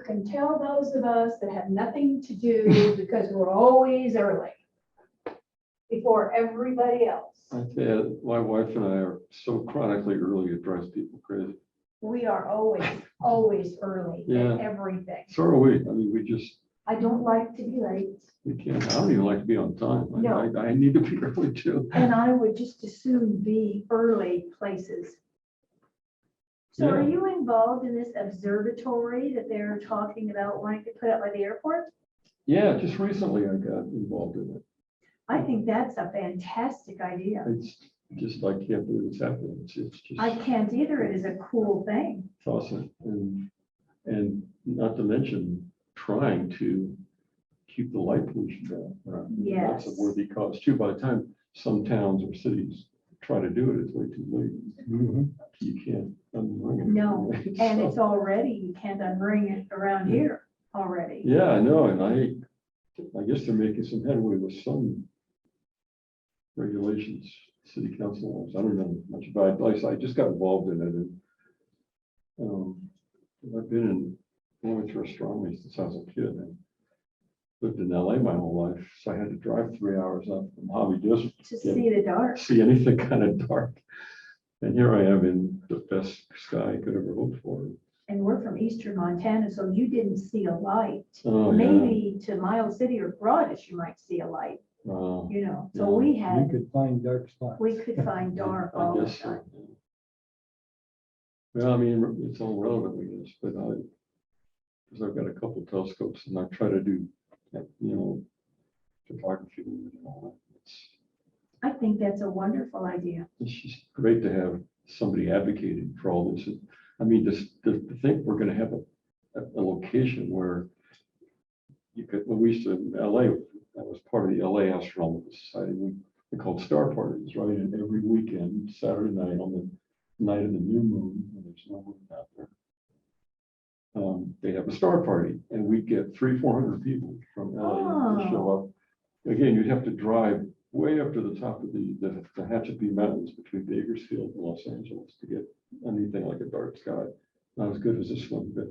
can tell those of us that have nothing to do because we're always early before everybody else. I tell you, my wife and I are so chronically early, it drives people crazy. We are always early Yeah. at everything. So are we. I mean, we just, I don't like to be late, we can't, I don't even like to be on time. No. I need to be early too. and I would just as soon be early places. So are Yeah. you involved in this observatory that they're talking about wanting to put up by the airport? Yeah, just recently I got involved in it. I think that's a fantastic idea. It's just, I can't believe it's happening. It's just. I can't either. It is a cool thing. It's awesome. And not to mention trying to keep the light pollution down. Right? That's a Yes. worthy cause too. By the time some towns or cities try to do it, it's way too late. You can't unring it. No, and So, it's already, you can't unring it around here already. yeah, I know. And I guess they're making some headway with some regulations, city council laws. I don't know much about it. Like I just got involved in it. And I've been in amateur astronomy since I was a kid. And lived in LA my whole life, so I had to drive 3 hours up from Hobby Desert To see the dark. see anything kind of dark. And here I am in the best sky I could ever hope for. And we're from eastern Montana, so you didn't see a light. Oh, yeah. Maybe to Miles City or Broadish, you might see a light, Uh, you know, so Yeah. we You had, could find dark spots. we could find dark I all the guess so. time. Yeah. Well, I mean, it's all relative, I guess, but because I've got a couple of telescopes and I try to do, photography and all that. I think that's a wonderful idea. It's just great to have somebody advocating for all this. I mean, just to think we're gonna have a location where you could, when we used to in LA, that was part of the LA Astronomical Society. We called star parties, right? And every weekend, Saturday night on the night of the new moon, when there's no moon out there, they have a star party and we get 300-400 people from LA to show up. Again, you'd have to drive way up to the top of the Tehachapi Mountains between Bakersfield and Los Angeles to get anything like a dark sky. Not as good as this one, but.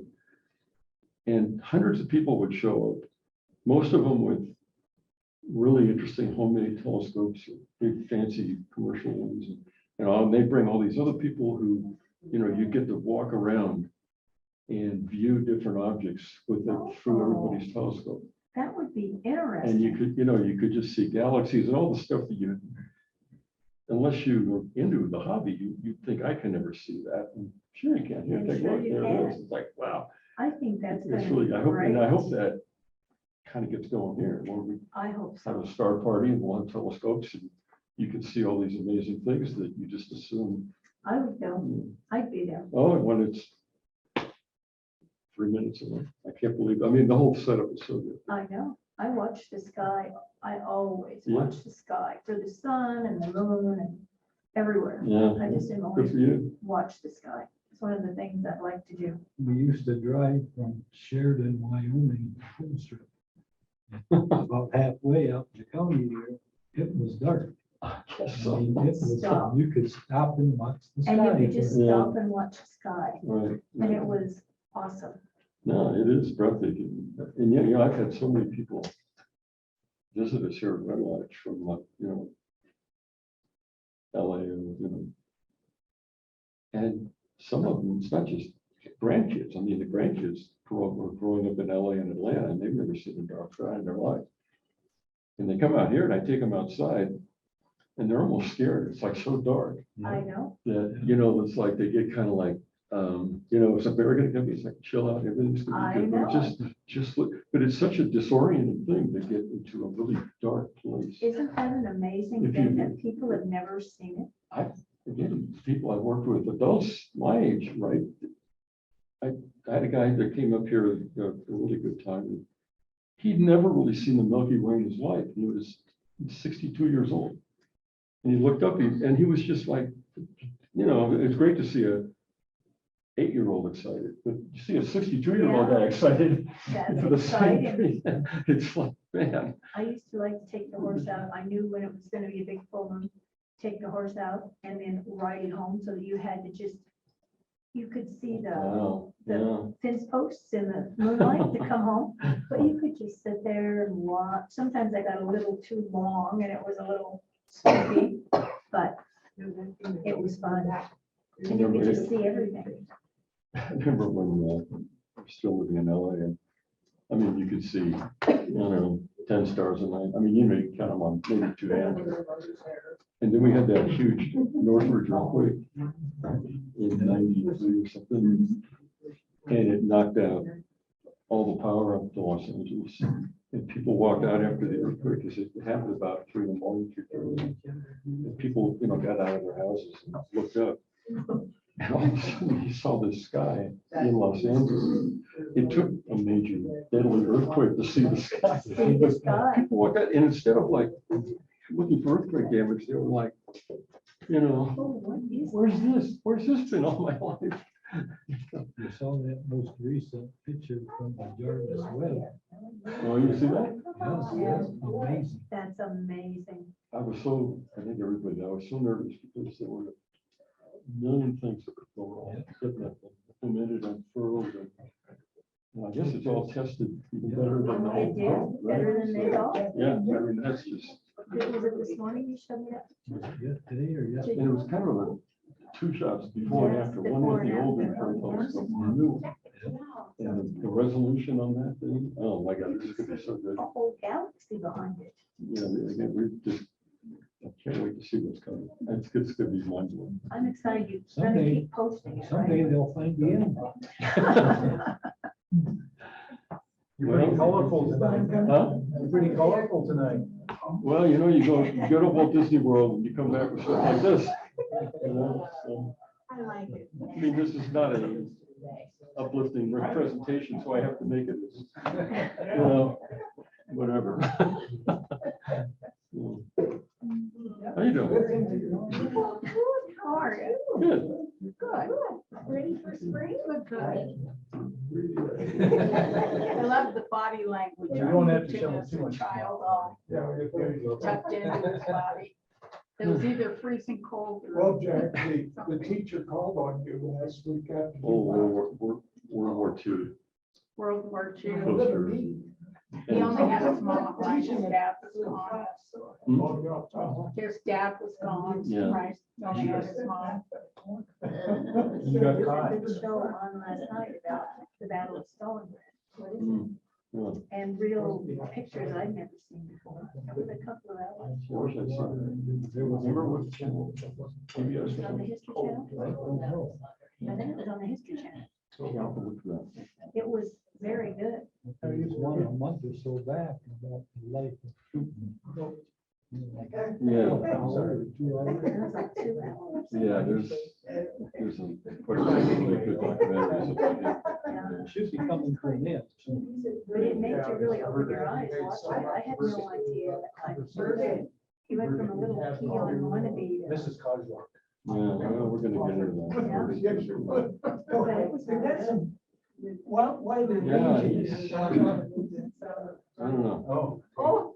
And hundreds of people would show up, most of them with really interesting homemade telescopes, big fancy commercial ones. And they bring all these other people who, you get to walk around and view different objects with it through everybody's telescope. That would be And interesting. you could just see galaxies and all the stuff that unless you were into the hobby, you'd think I can never see that. And sure you can. I'm Take a sure look, you there it can. is. It's like, wow. I think that's It's gonna really, be I hope, and I hope great. that kind of gets going here, where we I hope have so. a star party and we'll have telescopes and you can see all these amazing things that you just assume. I would go. I'd be there. Oh, and when it's 3 minutes away, I can't believe, I mean, the whole setup is so good. I know. I watch the sky. I always Yeah. watch the sky for the sun and the moon and everywhere. Yeah, I just am good always for you. watch the sky. It's one of the things I'd like to do. We used to drive from Sheridan, Wyoming, to Colstrip. About halfway up the county there, it was dark. I guess I so. mean, it was, Stop. you could stop and watch the And you sky. could just Yeah. stop and watch the sky. Right. And it was awesome. No, it is breathtaking. And yeah, I've had so many people visit us here at Red Lodge from LA and, and some of them, it's not just grandkids. I mean, the grandkids were growing up in LA and Atlanta and they've never seen a dark sky in their life. And they come out here and I take them outside and they're almost scared. It's like so dark I know. that, it's like they get kind of like, is a bear gonna come? It's like, chill out, everything's I gonna be good. know. Just look, but it's such a disorienting thing to get into a really dark place. Isn't that an amazing If thing you- that people have never seen it? Again, people I've worked with, adults my age, right? I had a guy that came up here a really good time. And he'd never really seen the Milky Way in his life. He was 62 years old. And he looked up and he was just like, it's great to see a 8-year-old excited, but you see a 62-year-old guy excited That's for the same exciting. thing. It's like, man, I used to like to take the horse out. I knew when it was gonna be a big full moon, take the horse out and then ride it home so that you had to just you could see the Wow, yeah. the fence posts in the moonlight to come home, but you could just sit there and watch. Sometimes I got a little too long and it was a little sleepy, but it was fun. And you could just see everything. I remember when I was still living in LA, and I mean, you could see, I don't know, 10 stars a night. I mean, you may count them on maybe 2 hands. And then we had that huge Northridge earthquake in 93 or something. And it knocked out all the power up to Los Angeles. And people walked out after the earthquake, because it happened about 3 in the morning, 3:30. And people, got out of their houses and looked up. And all of a sudden, you saw this sky in Los Angeles. It took a major deadly earthquake to see the sky. See the sky. People walked out, and instead of like looking for earthquake damage, they were like, Oh, what is where's this? Where's this been all my life? You saw that most recent picture from the Jarvis Web. Oh, you see that? Yes, amazing. That's amazing. I think everybody, I was so nervous because there were a million things that could go wrong. Implemented, unfurled, and I guess it's all tested even better than the They old did pump, right? better than they thought. Yeah, I mean, that's just, Was it this morning you showed me that? Yeah, today or yesterday? and it was kind of a 2 shots before and Yes, after, before one with and the old after. infrared telescope and the new one. And the resolution on that thing, oh my God, this is gonna be so good. A whole galaxy behind it. Yeah, again, I can't wait to see what's coming. It's gonna be mind blowing. I'm excited. You're gonna Someday- keep posting it, Someday right? they'll find the end. You're pretty colorful tonight. Huh? You're pretty colorful tonight. Well, you go to Walt Disney World and you come back with stuff like this. So, I like it. I mean, this is not a uplifting presentation, so I have to make it, whatever. How you doing? How are you? Good. Good. Ready for spring? Good. I love the body language. You don't have to Tim show as too a much. child all Yeah, tucked into his body. It was either freezing cold or. Well, Jack, the teacher called on you last week after. Oh, World War II. World War II. Poster. He only had his mom, right? His dad was gone. Hmm? His dad was gone, Yeah. right? He only had his mom. You got There's a caught. good show on last night about the Battle of Stalingrad. What is it? Mm. Yeah. And real pictures I'd never seen before. It was a couple of hours. I wish I'd saw that. Remember what channel? PBS. Was it on the History Channel? I think it was on the History Channel. Yeah, I'll look for that. It was very good. There was one a month or so back about the life of Putin. Yeah. Hour or 2 hours. It was like 2 hours. Yeah, there's quite a few really good documentaries about it. It should be coming to an end soon. But it made you really open your eyes watching it. I had no idea. He went from a little key on wannabe to. Mrs. Cosworth. Yeah, well, we're gonna get into that. Yes, you would. But it was That's good. why they. Yeah, I don't know. Oh. Oh.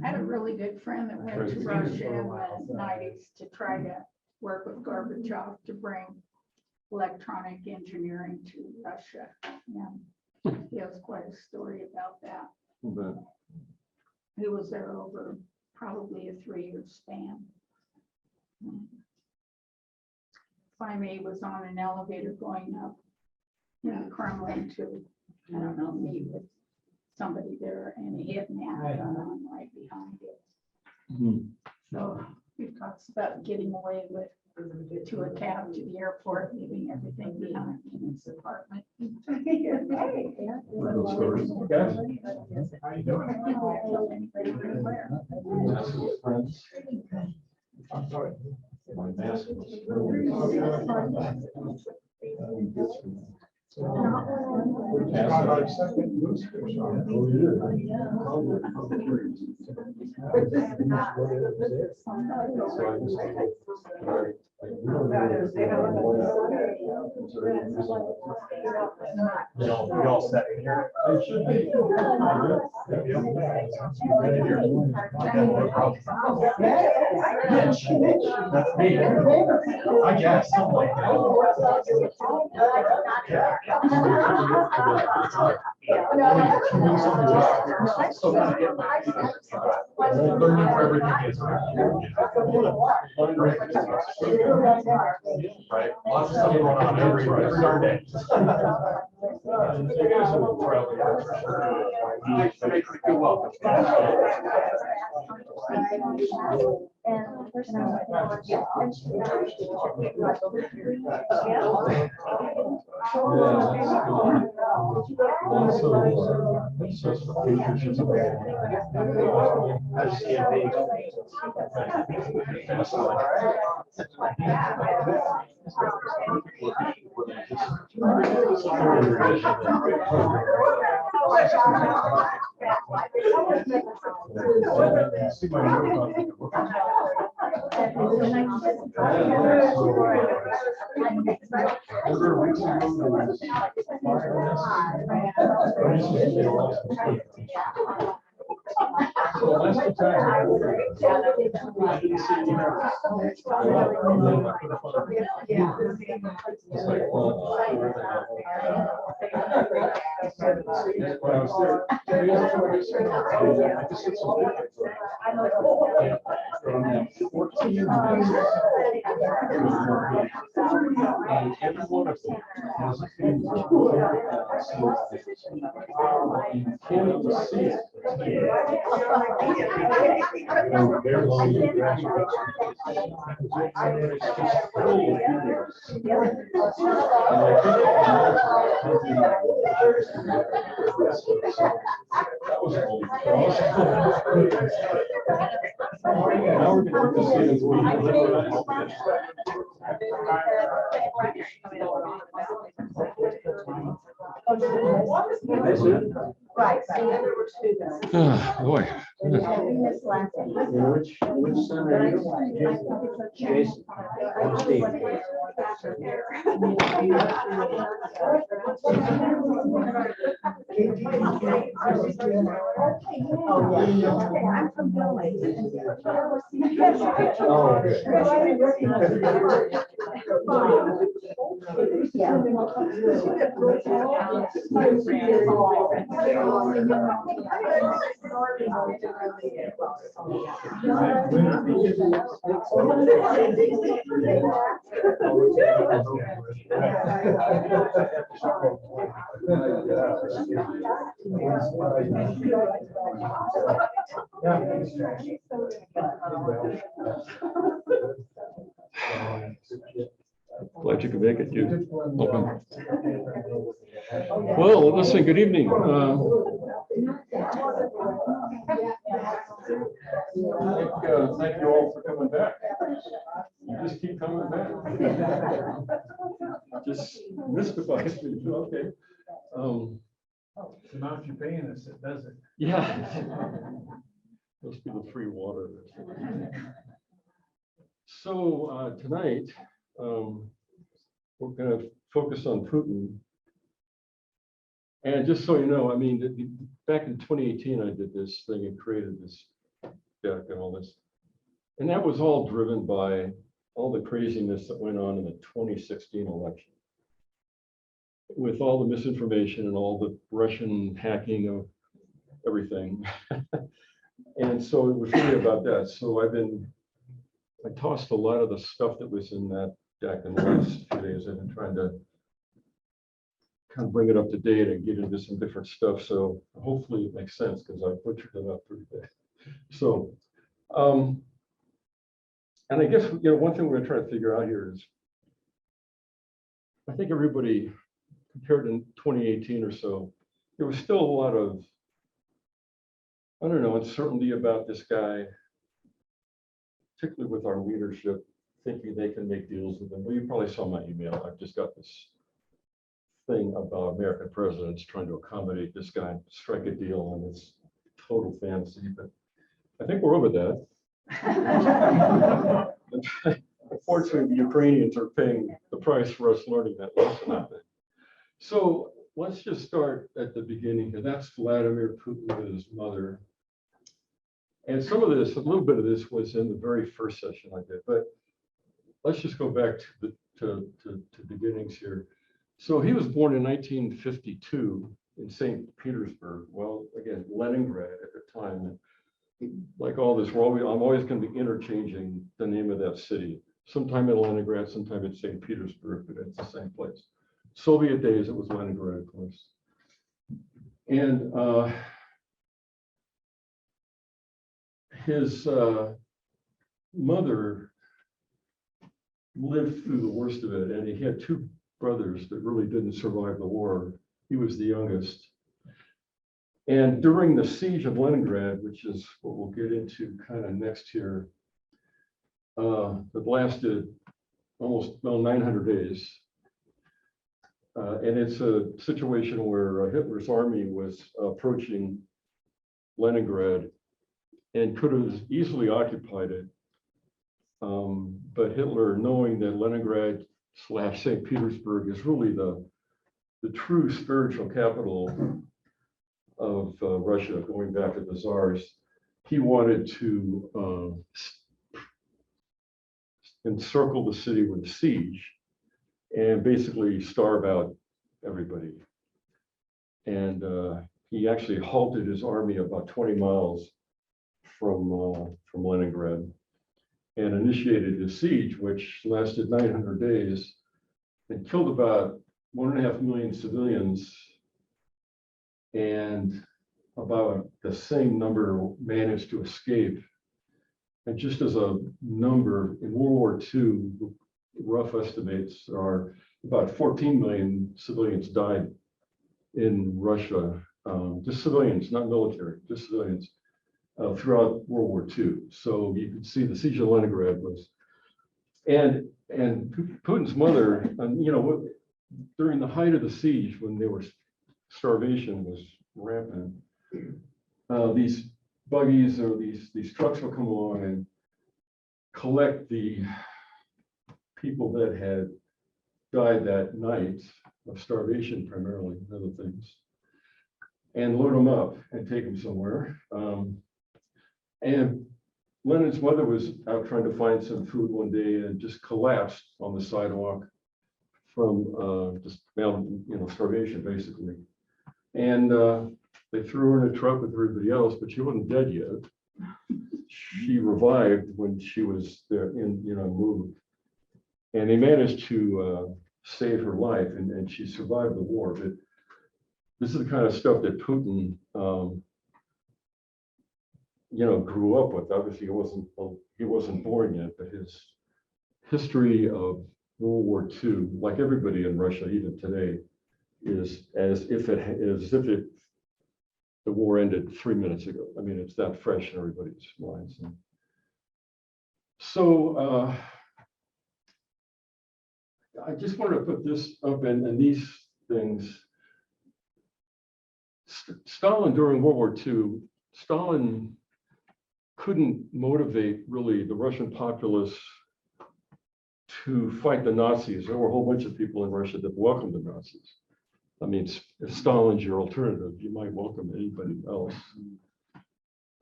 I had a really good friend that went to Russia in the 90s to try to work with Gorbachev to bring electronic engineering to Russia. Yeah, he has quite a story about that. But He was there over probably a 3-year span. Finally, he was on an elevator going up in the Kremlin to, I don't know, meet with somebody there, and he hit an gun on right behind it. hmm, So he talks about getting away with to a cab to the airport, leaving everything behind in his apartment. Those stories. How you doing? I'm sorry. my mask Our second booster shot. Oh, yeah. We all set here. It should be. That's me. I guess, something like Learning where everything is. Right, lots of stuff going on every darn day. You guys will probably do well. Boy. Which son are you? Jason. Or Steve? I'm from Glad you could make it, you. Welcome. Well, listen, good evening. Thank you all for coming back. You just keep coming back. Just mystifies me. Okay. The amount you're paying us, it does it. Yeah. Must be the free water. So tonight, we're going to focus on Putin. And just so you know, I mean, back in 2018, I did this thing and created this deck and all this. And that was all driven by all the craziness that went on in the 2016 election, with all the misinformation and all the Russian hacking of everything. And so it was really about that. So I tossed a lot of the stuff that was in that deck in the last few days. I've been trying to kind of bring it up to date and get into some different stuff. So hopefully it makes sense, because I butchered it up pretty bad. So, and I guess, you know, one thing we're gonna try to figure out here is, I think everybody, compared to 2018 or so, there was still a lot of, I don't know, uncertainty about this guy, particularly with our leadership, thinking they can make deals with him. Well, you probably saw my email. I've just got this thing about American presidents trying to accommodate this guy, strike a deal, and it's total fantasy. But I think we're over that. Unfortunately, the Ukrainians are paying the price for us learning that lesson, I think. So let's just start at the beginning here. That's Vladimir Putin with his mother. And some of this, a little bit of this was in the very first session I did, but let's just go back to beginnings here. So he was born in 1952 in St. Petersburg. Well, again, Leningrad at the time. Like all this, I'm always going to be interchanging the name of that city. Sometime in Leningrad, sometime in St. Petersburg, but it's the same place. Soviet days, it was Leningrad, of course. And his mother lived through the worst of it, and he had two brothers that really didn't survive the war. He was the youngest. And during the siege of Leningrad, which is what we'll get into kind of next here, that lasted almost 900 days. And it's a situation where Hitler's army was approaching Leningrad and could have easily occupied it. But Hitler, knowing that Leningrad / St. Petersburg is really the true spiritual capital of Russia, going back to the Tsars, he wanted to encircle the city with a siege and basically starve out everybody. And he actually halted his army about 20 miles from Leningrad and initiated a siege, which lasted 900 days and killed about 1.5 million civilians, and about the same number managed to escape. And just as a number, in World War II, rough estimates are about 14 million civilians died in Russia, just civilians, not military, just civilians, throughout World War II. So you can see the siege of Leningrad was, and Putin's mother, during the height of the siege, when there was starvation was rampant, these buggies or these trucks will come along and collect the people that had died that night of starvation, primarily, and other things, and load them up and take them somewhere. And Lenin's mother was out trying to find some food one day and just collapsed on the sidewalk from just starvation, basically. And they threw her in a truck with everybody else, but she wasn't dead yet. She revived when she was there moved. And they managed to save her life, and she survived the war. But this is the kind of stuff that Putin, grew up with. Obviously, he wasn't born yet, but his history of World War II, like everybody in Russia, even today, is as if the war ended 3 minutes ago. I mean, it's that fresh in everybody's minds. So I just wanted to put this up and these things. Stalin during World War II, Stalin couldn't motivate really the Russian populace to fight the Nazis. There were a whole bunch of people in Russia that welcomed the Nazis. I mean, if Stalin's your alternative, you might welcome anybody else.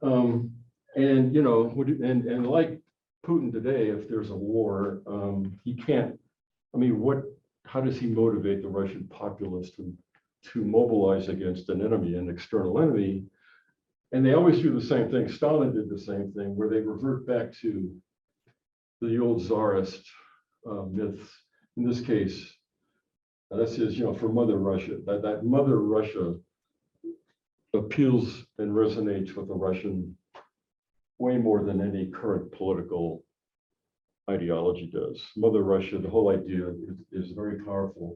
And like Putin today, if there's a war, he can't. I mean, how does he motivate the Russian populace to mobilize against an enemy, an external enemy? And they always do the same thing. Stalin did the same thing, where they revert back to the old Tsarist myths. In this case, this is, for Mother Russia. That Mother Russia appeals and resonates with the Russian way more than any current political ideology does. Mother Russia, the whole idea is very powerful.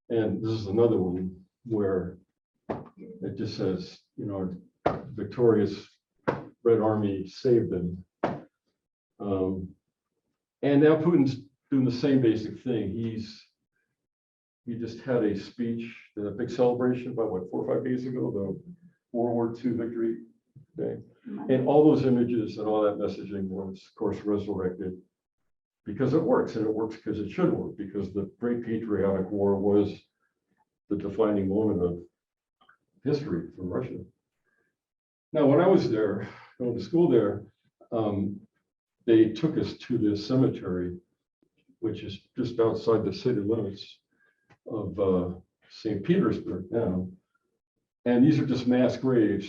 And this is another one where it just says, victorious Red Army saved them. And now Putin's doing the same basic thing. He just had a speech, a big celebration about 4 or 5 days ago, the World War II victory day. And all those images and all that messaging was, of course, resurrected because it works, and it works because it should work, because the Great Patriotic War was the defining moment of history for Russia. Now, when I was there, going to school there, they took us to this cemetery, which is just outside the city limits of St. Petersburg now. And these are just mass graves.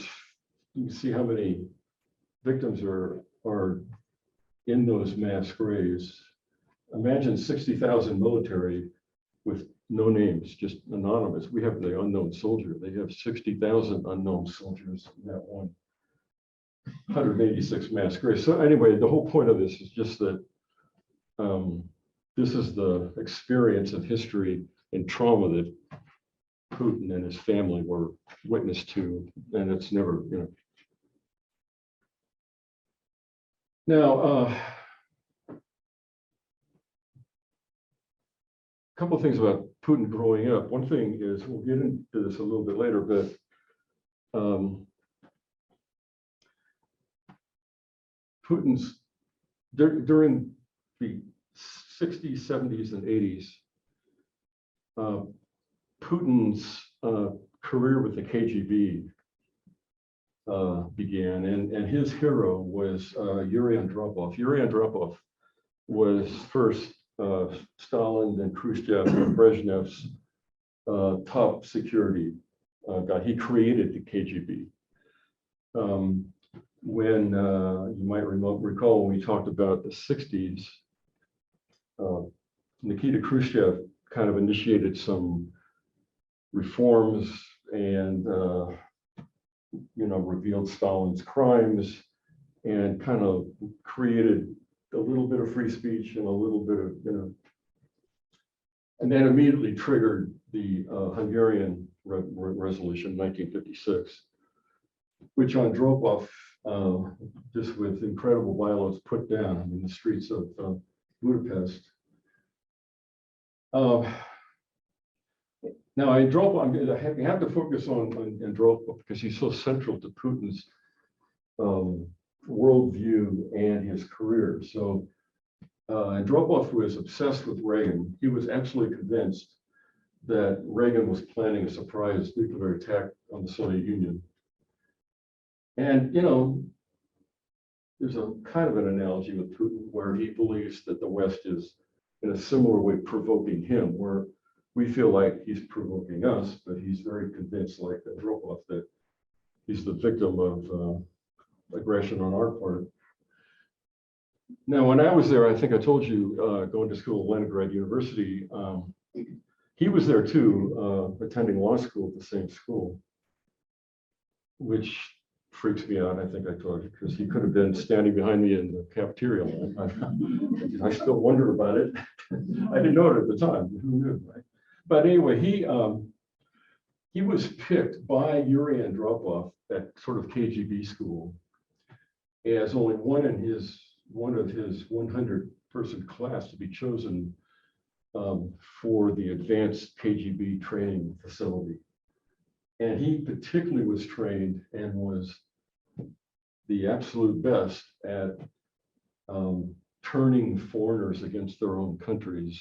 You can see how many victims are in those mass graves. Imagine 60,000 military with no names, just anonymous. We have the unknown soldier. They have 60,000 unknown soldiers in that one. 186 mass graves. So anyway, the whole point of this is just that this is the experience of history and trauma that Putin and his family were witness to, and it's never, you know. Now, a couple of things about Putin growing up. One thing is, we'll get into this a little bit later, but Putin's, during the 60s, 70s, and 80s, Putin's career with the KGB began, and his hero was Yuri Andropov. Yuri Andropov was first Stalin and Khrushchev and Brezhnev's top security guy. He created the KGB. When you might recall when we talked about the 60s, Nikita Khrushchev kind of initiated some reforms and revealed Stalin's crimes and kind of created a little bit of free speech and a little bit of, and that immediately triggered the Hungarian Resolution 1956, which Andropov, just with incredible violence, put down in the streets of Budapest. Now, Andropov, you have to focus on Andropov because he's so central to Putin's worldview and his career. So Andropov was obsessed with Reagan. He was absolutely convinced that Reagan was planning a surprise nuclear attack on the Soviet Union. And, there's a kind of an analogy with Putin where he believes that the West is in a similar way provoking him, where we feel like he's provoking us, but he's very convinced, like Andropov, that he's the victim of aggression on our part. Now, when I was there, I think I told you, going to school at Leningrad University, he was there too, attending law school at the same school, which freaks me out. I think I told you, because he could have been standing behind me in the cafeteria line. I still wonder about it. I didn't know it at the time. Who knew, right? But anyway, he was picked by Yuri Andropov at sort of KGB school as only one of his 100-person class to be chosen for the advanced KGB training facility. And he particularly was trained and was the absolute best at turning foreigners against their own countries,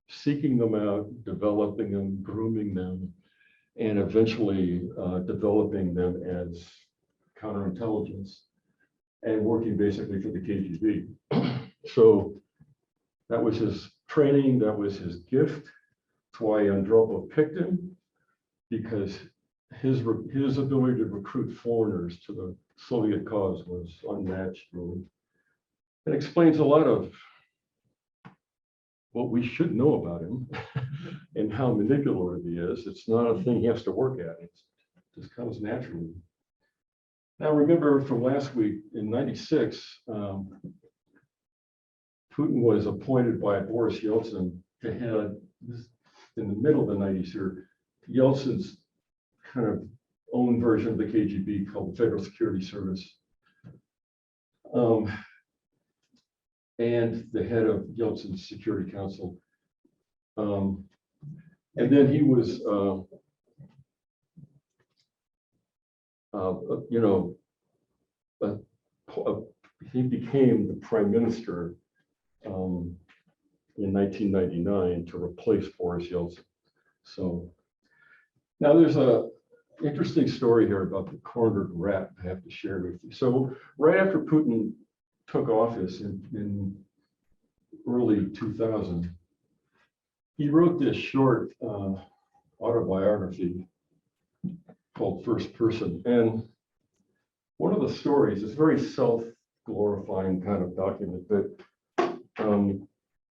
seeking them out, developing them, grooming them, and eventually developing them as counterintelligence and working basically for the KGB. So that was his training, that was his gift. That's why Andropov picked him, because his ability to recruit foreigners to the Soviet cause was unmatched, really. It explains a lot of what we should know about him and how manipulative he is. It's not a thing he has to work at. It just comes naturally. Now, remember from last week in '96, Putin was appointed by Boris Yeltsin to head, in the middle of the '90s here, Yeltsin's kind of own version of the KGB called the Federal Security Service. And the head of Yeltsin's Security Council. And then he was, he became the prime minister in 1999 to replace Boris Yeltsin. So now there's a interesting story here about the cornered rat I have to share with you. So right after Putin took office in early 2000, he wrote this short autobiography called First Person. And one of the stories is very self-glorifying kind of document, but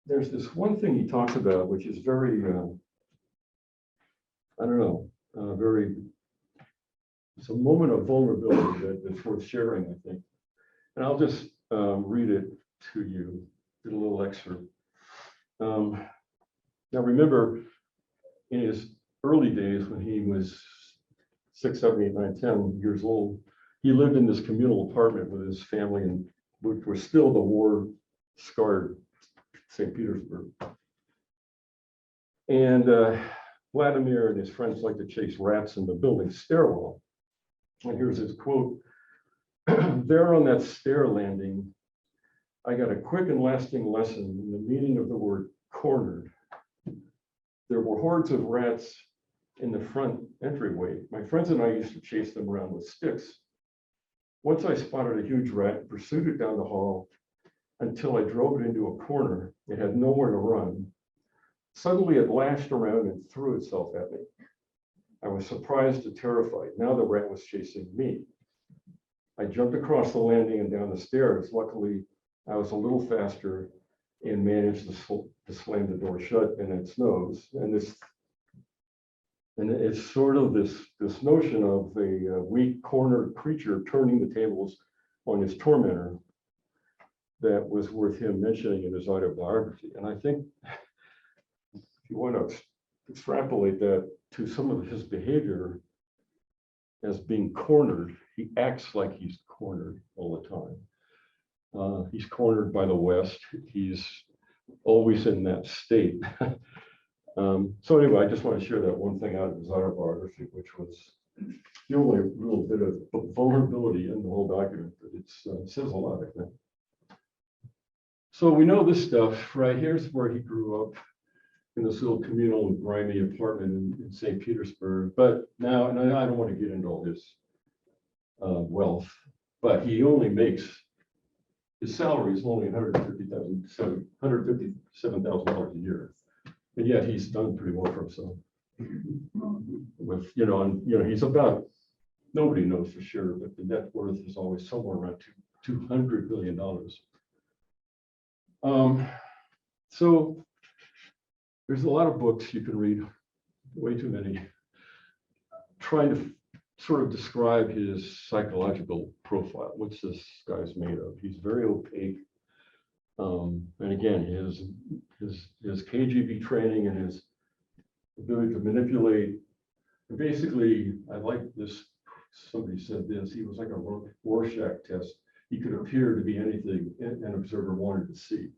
there's this one thing he talks about, which is very, I don't know, it's a moment of vulnerability that's worth sharing, I think. And I'll just read it to you, get a little excerpt. Now remember, in his early days when he was 6, 7, 8, 9, 10 years old, he lived in this communal apartment with his family, and which was still the war-scarred St. Petersburg. And Vladimir and his friends liked to chase rats in the building stairwell. And here's his quote: "There on that stair landing, I got a quick and lasting lesson in the meaning of the word cornered. There were hordes of rats in the front entryway. My friends and I used to chase them around with sticks. Once I spotted a huge rat and pursued it down the hall until I drove it into a corner. It had nowhere to run. Suddenly it lashed around and threw itself at me. I was surprised and terrified. Now the rat was chasing me. I jumped across the landing and down the stairs. Luckily, I was a little faster and managed to slam the door shut in its nose. And it's sort of this notion of a weak cornered creature turning the tables on his tormentor that was worth him mentioning in his autobiography. And I think if you want to extrapolate that to some of his behavior as being cornered, he acts like he's cornered all the time. He's cornered by the West. He's always in that state. So anyway, I just want to share that one thing out of his autobiography, which was the only little bit of vulnerability in the whole document, but it says a lot, I think. So we know this stuff, right? Here's where he grew up, in this little communal grimy apartment in St. Petersburg. But now, and I don't want to get into all his wealth, but he only makes, his salary is only $157,000 a year. And yet he's done pretty well for himself. With, he's about, nobody knows for sure, but the net worth is always somewhere around $200 billion. So there's a lot of books you can read, way too many, trying to sort of describe his psychological profile. What's this guy's made of? He's very opaque. And again, his KGB training and his ability to manipulate. And basically, I like this, somebody said this, he was like a Rorschach test. He could appear to be anything an observer wanted to see.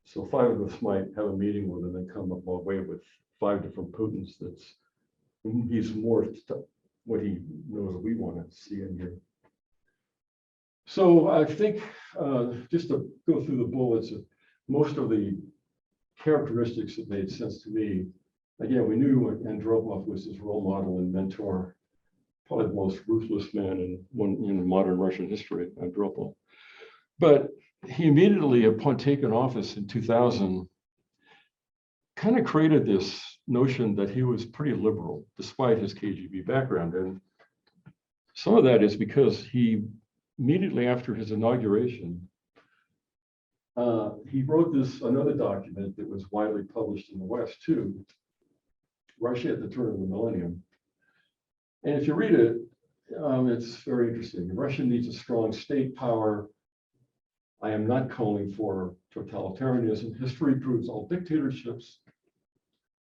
So 5 of us might have a meeting with him and come up away with 5 different Putins. He's more what he knows we want to see in here. So I think just to go through the bullets, most of the characteristics that made sense to me. Again, we knew Andropov was his role model and mentor, probably the most ruthless man in modern Russian history, Andropov. But he immediately, upon taking office in 2000, kind of created this notion that he was pretty liberal, despite his KGB background. And some of that is because he, immediately after his inauguration, he wrote another document that was widely published in the West too, Russia at the Turn of the Millennium. And if you read it, it's very interesting. Russia needs a strong state power. I am not calling for totalitarianism. History proves all dictatorships,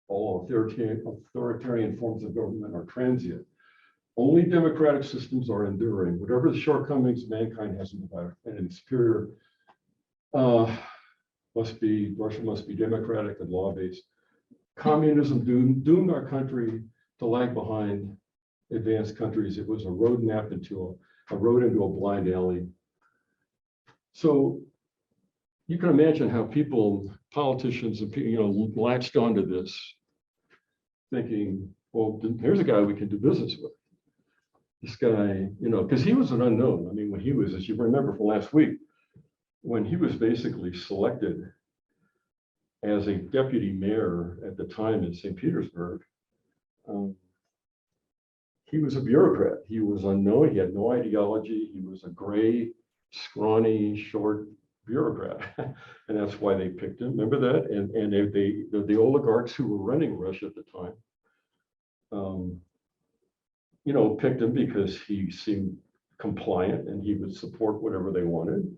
all authoritarian forms of government are transient. Only democratic systems are enduring. Whatever the shortcomings mankind has in the and superior Russia must be democratic and law-based. Communism doomed our country to lag behind advanced countries. It was a roadmap into a road into a blind alley. So you can imagine how people, politicians, and latched onto this, thinking, well, here's a guy we can do business with. This guy, because he was an unknown. I mean, when he was, as you remember from last week, when he was basically selected as a deputy mayor at the time in St. Petersburg, he was a bureaucrat. He was unknown. He had no ideology. He was a gray, scrawny, short bureaucrat. And that's why they picked him. Remember that? And the oligarchs who were running Russia at the time, picked him because he seemed compliant and he would support whatever they wanted.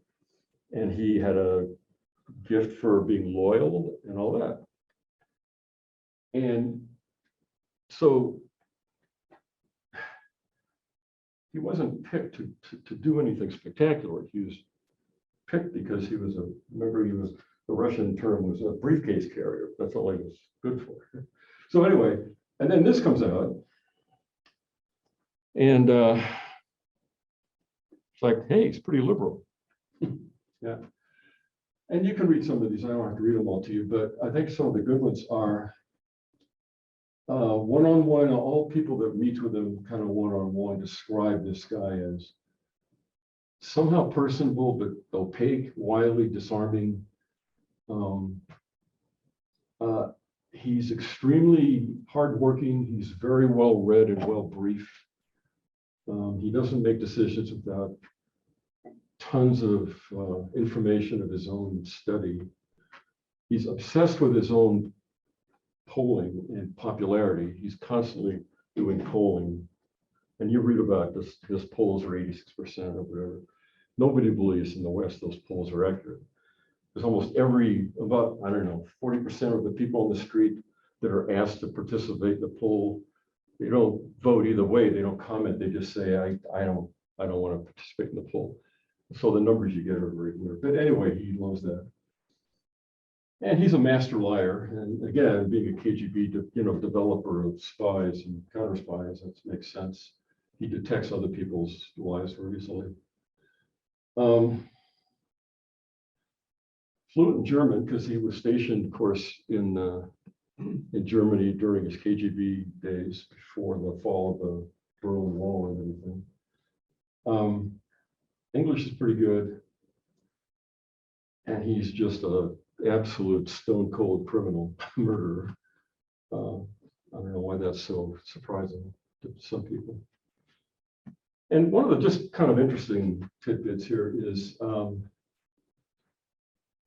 And he had a gift for being loyal and all that. And so he wasn't picked to do anything spectacular. He was picked because he was the Russian term was a briefcase carrier. That's all he was good for. So anyway, and then this comes out. And it's like, hey, he's pretty liberal. Yeah. And you can read some of these. I don't have to read them all to you, but I think some of the good ones are one-on-one. All people that meet with him kind of one-on-one describe this guy as somehow personable, but opaque, wily, disarming. He's extremely hardworking. He's very well read and well briefed. He doesn't make decisions without tons of information of his own study. He's obsessed with his own polling and popularity. He's constantly doing polling. And you read about this, his polls are 86% or whatever. Nobody believes in the West those polls are accurate. There's almost about, I don't know, 40% of the people on the street that are asked to participate in the poll, they don't vote either way. They don't comment. They just say, I don't want to participate in the poll. So the numbers you get are very weird. But anyway, he loves that. And he's a master liar. And again, being a KGB developer of spies and counter spies, that makes sense. He detects other people's lies very easily. Fluent in German because he was stationed, of course, in Germany during his KGB days before the fall of the Berlin Wall and everything. English is pretty good. And he's just an absolute stone cold criminal murderer. I don't know why that's so surprising to some people. And one of the just kind of interesting tidbits here is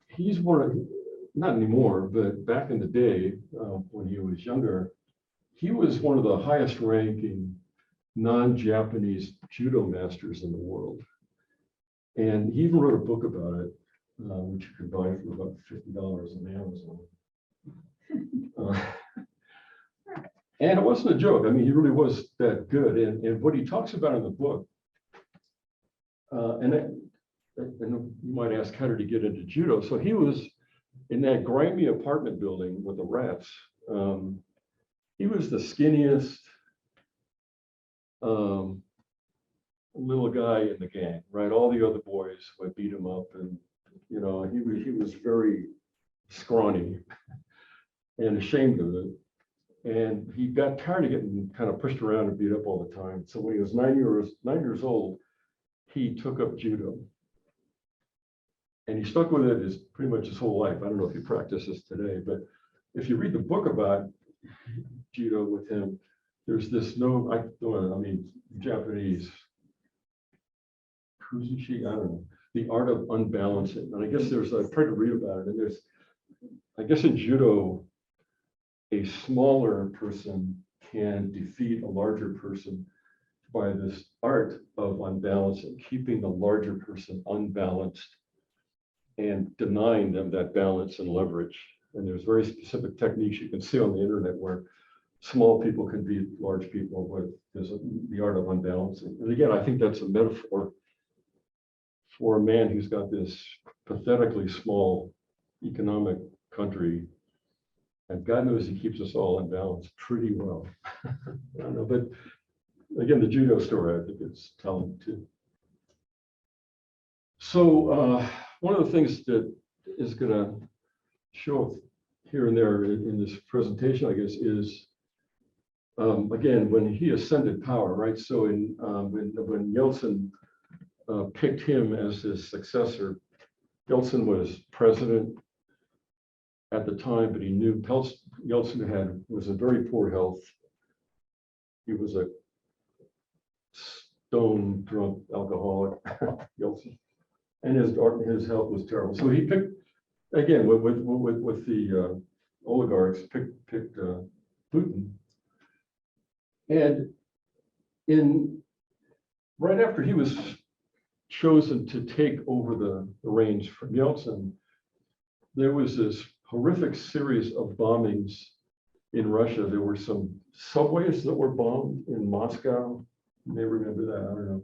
he's not anymore, but back in the day when he was younger, he was one of the highest ranking non-Japanese judo masters in the world. And he even wrote a book about it, which you can buy for about $50 on Amazon. And it wasn't a joke. I mean, he really was that good. And what he talks about in the book, and you might ask, how did he get into judo? So he was in that grimy apartment building with the rats. He was the skinniest little guy in the gang, right? All the other boys would beat him up, and he was very scrawny and ashamed of it. And he got tired of getting kind of pushed around and beat up all the time. So when he was 9 years old, he took up judo. And he stuck with it pretty much his whole life. I don't know if he practices today, but if you read the book about judo with him, there's this Japanese, Kuzushi, I don't know, the art of unbalancing. And I guess I tried to read about it, and I guess in judo, a smaller person can defeat a larger person by this art of unbalancing, keeping the larger person unbalanced and denying them that balance and leverage. And there's very specific techniques you can see on the internet where small people can beat large people with the art of unbalancing. And again, I think that's a metaphor for a man who's got this pathetically small economic country. And God knows he keeps us all in balance pretty well. I don't know, but again, the judo story, I think it's telling too. So one of the things that is going to show here and there in this presentation, I guess, is again, when he ascended power, right? So when Yeltsin picked him as his successor, Yeltsin was president at the time, but he knew Yeltsin was in very poor health. He was a stone drunk alcoholic, Yeltsin, and his health was terrible. So he picked, again, with the oligarchs, picked Putin. And right after he was chosen to take over the reins from Yeltsin, there was this horrific series of bombings in Russia. There were some subways that were bombed in Moscow. You may remember that, I don't know.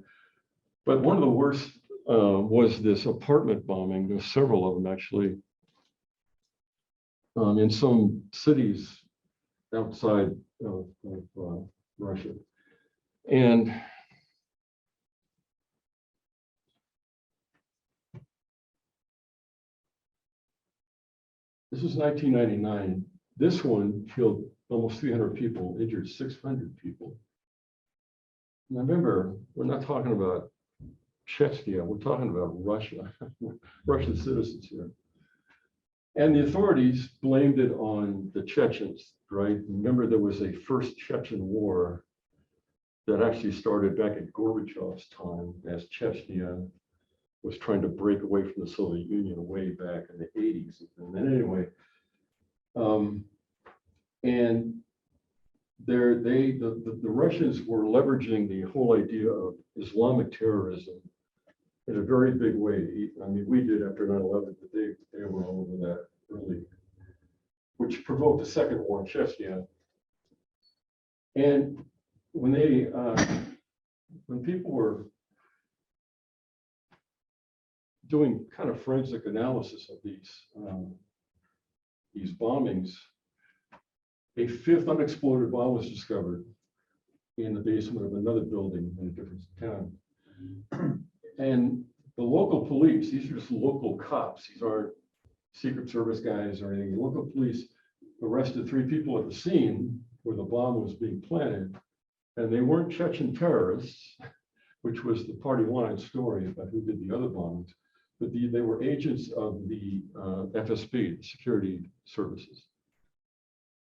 But one of the worst was this apartment bombing. There's several of them actually in some cities outside of Russia. And this was 1999. This one killed almost 300 people, injured 600 people. Now remember, we're not talking about Chechnya, we're talking about Russia, Russian citizens here. And the authorities blamed it on the Chechens, right? Remember, there was a first Chechen war that actually started back in Gorbachev's time as Chechnya was trying to break away from the Soviet Union way back in the 80s. And then anyway, and the Russians were leveraging the whole idea of Islamic terrorism in a very big way. I mean, we did after 9/11, but they were all over that early, which provoked the second war in Chechnya. And when people were doing kind of forensic analysis of these bombings, a fifth unexploded bomb was discovered in the basement of another building in a different town. And the local police, these are just local cops, these aren't Secret Service guys or anything. The local police arrested 3 people at the scene where the bomb was being planted, and they weren't Chechen terrorists, which was the party line story about who did the other bombings, but they were agents of the FSB, the security services,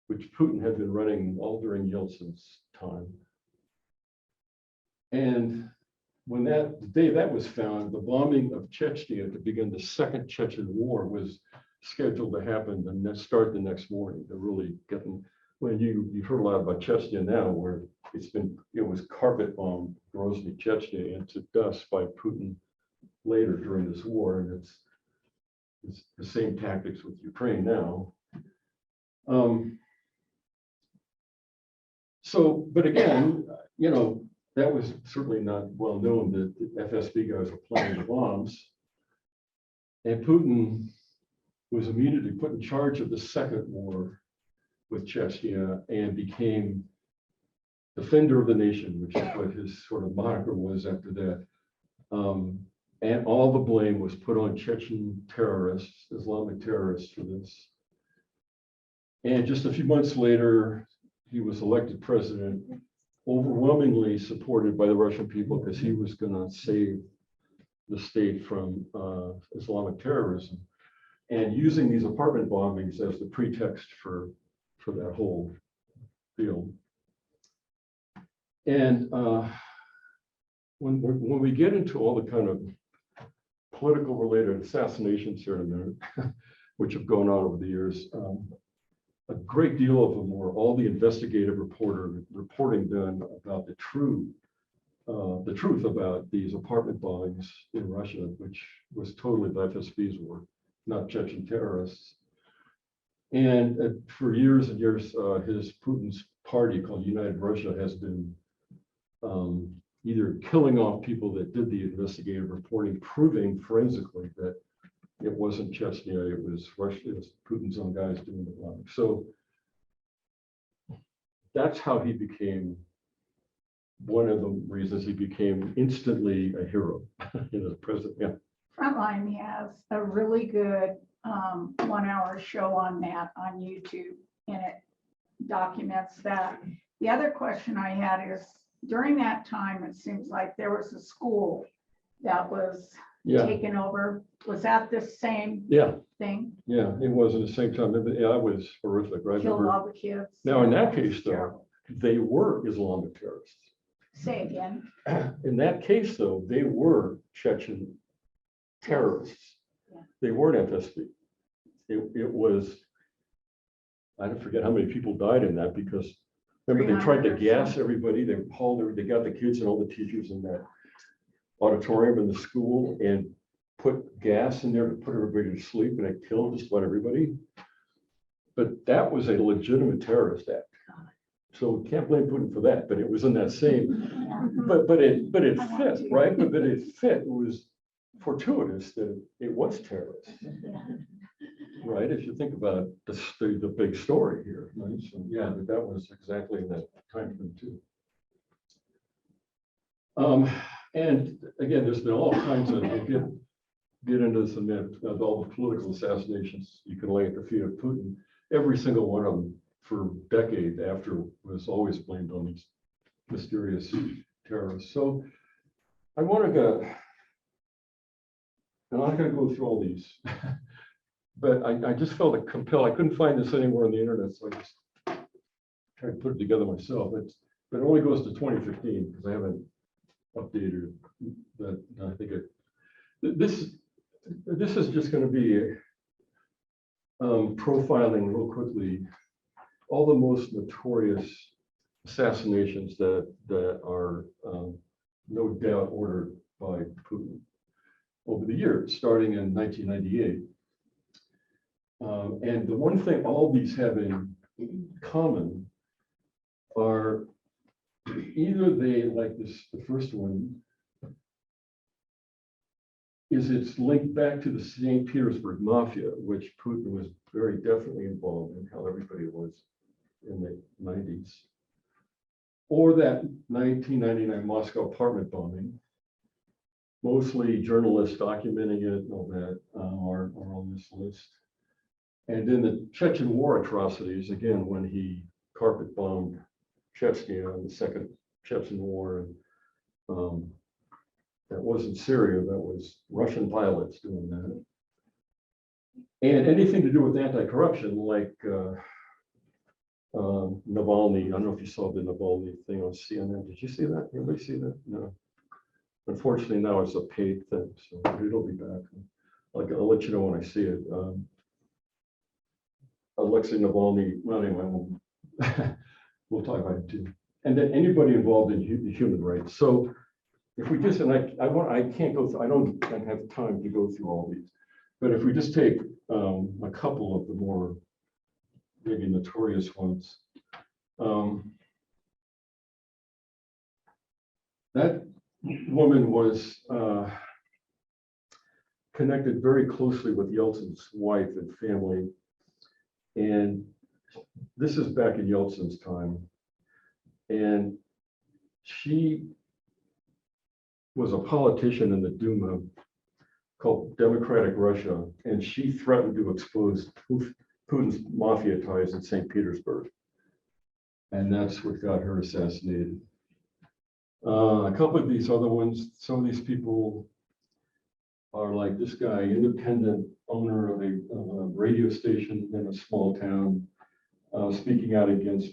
which Putin had been running all during Yeltsin's time. And when the day that was found, the bombing of Chechnya to begin the second Chechen war was scheduled to happen and start the next morning. They're really getting, when you've heard a lot about Chechnya now, where it was carpet bombed Grozny, Chechnya into dust by Putin later during this war, and it's the same tactics with Ukraine now. So, but again, that was certainly not well known that the FSB guys were planning the bombs. And Putin was immediately put in charge of the second war with Chechnya and became defender of the nation, which is what his sort of moniker was after that. And all the blame was put on Chechen terrorists, Islamic terrorists for this. And just a few months later, he was elected president, overwhelmingly supported by the Russian people because he was going to save the state from Islamic terrorism, and using these apartment bombings as the pretext for that whole deal. And when we get into all the kind of political related assassinations here in a minute, which have gone on over the years, a great deal of them were all the investigative reporting done about the truth about these apartment bombings in Russia, which was totally the FSB's work, not Chechen terrorists. And for years and years, Putin's party called United Russia has been either killing off people that did the investigative reporting, proving forensically that it wasn't Chechnya, it was Russia, it was Putin's own guys doing the bombing. So that's how he became, one of the reasons he became instantly a hero, president. Yeah. Frontline has a really good 1 hour show on that on YouTube, and it documents that. The other question I had is, during that time, it seems like there was a school that was Yeah, taken over. Was that the same yeah, thing? yeah, it was at the same time. Yeah, it was horrific, right? Killed all the kids? Now, in that It was case, though, terrible. they were Islamic terrorists. Say again. In that case, though, they were Chechen terrorists. Yeah. They weren't FSB. It was, I don't forget how many people died in that, because remember they tried to 300 or gas something. everybody. They got the kids and all the teachers in that auditorium in the school and put gas in there to put everybody to sleep, and it killed just about everybody. But that was a legitimate terrorist act. So we can't blame Putin for that, but it was in that same, but it I want fit, to. right? But it fit. It was fortuitous that it was terrorist, right? If you think about the big story here, right? So yeah, that was exactly in that time frame too. And again, there's been all kinds of, we'll get into this in a minute, of all the political assassinations you can lay at the feet of Putin. Every single one of them for decades after was always blamed on these mysterious terrorists. So I want to go, I'm not going to go through all these, but I just felt compelled. I couldn't find this anywhere on the internet, so I just tried to put it together myself. But it only goes to 2015 because I haven't updated it. But I think this is just going to be profiling real quickly all the most notorious assassinations that are no doubt ordered by Putin over the years, starting in 1998. And the one thing all these have in common are either they, like this, the first one, is it's linked back to the St. Petersburg Mafia, which Putin was very definitely involved in, how everybody was in the 90s. Or that 1999 Moscow apartment bombing. Mostly journalists documenting it and all that are on this list. And then the Chechen War atrocities, again, when he carpet bombed Chechnya in the Second Chechen War. And that wasn't Syria, that was Russian pilots doing that. And anything to do with anti-corruption, like Navalny. I don't know if you saw the Navalny thing on CNN. Did you see that? Anybody see that? No. Unfortunately, now it's a paid thing, so it'll be back. I'll let you know when I see it. Alexei Navalny, well, anyway, we'll talk about it too. And then anybody involved in human rights. So if we just, and I can't go through, I don't have time to go through all these, but if we just take a couple of the more maybe notorious ones. That woman was connected very closely with Yeltsin's wife and family. And this is back in Yeltsin's time. And she was a politician in the Duma called Democratic Russia, and she threatened to expose Putin's mafia ties in St. Petersburg. And that's what got her assassinated. A couple of these other ones, some of these people are like this guy, independent owner of a radio station in a small town, speaking out against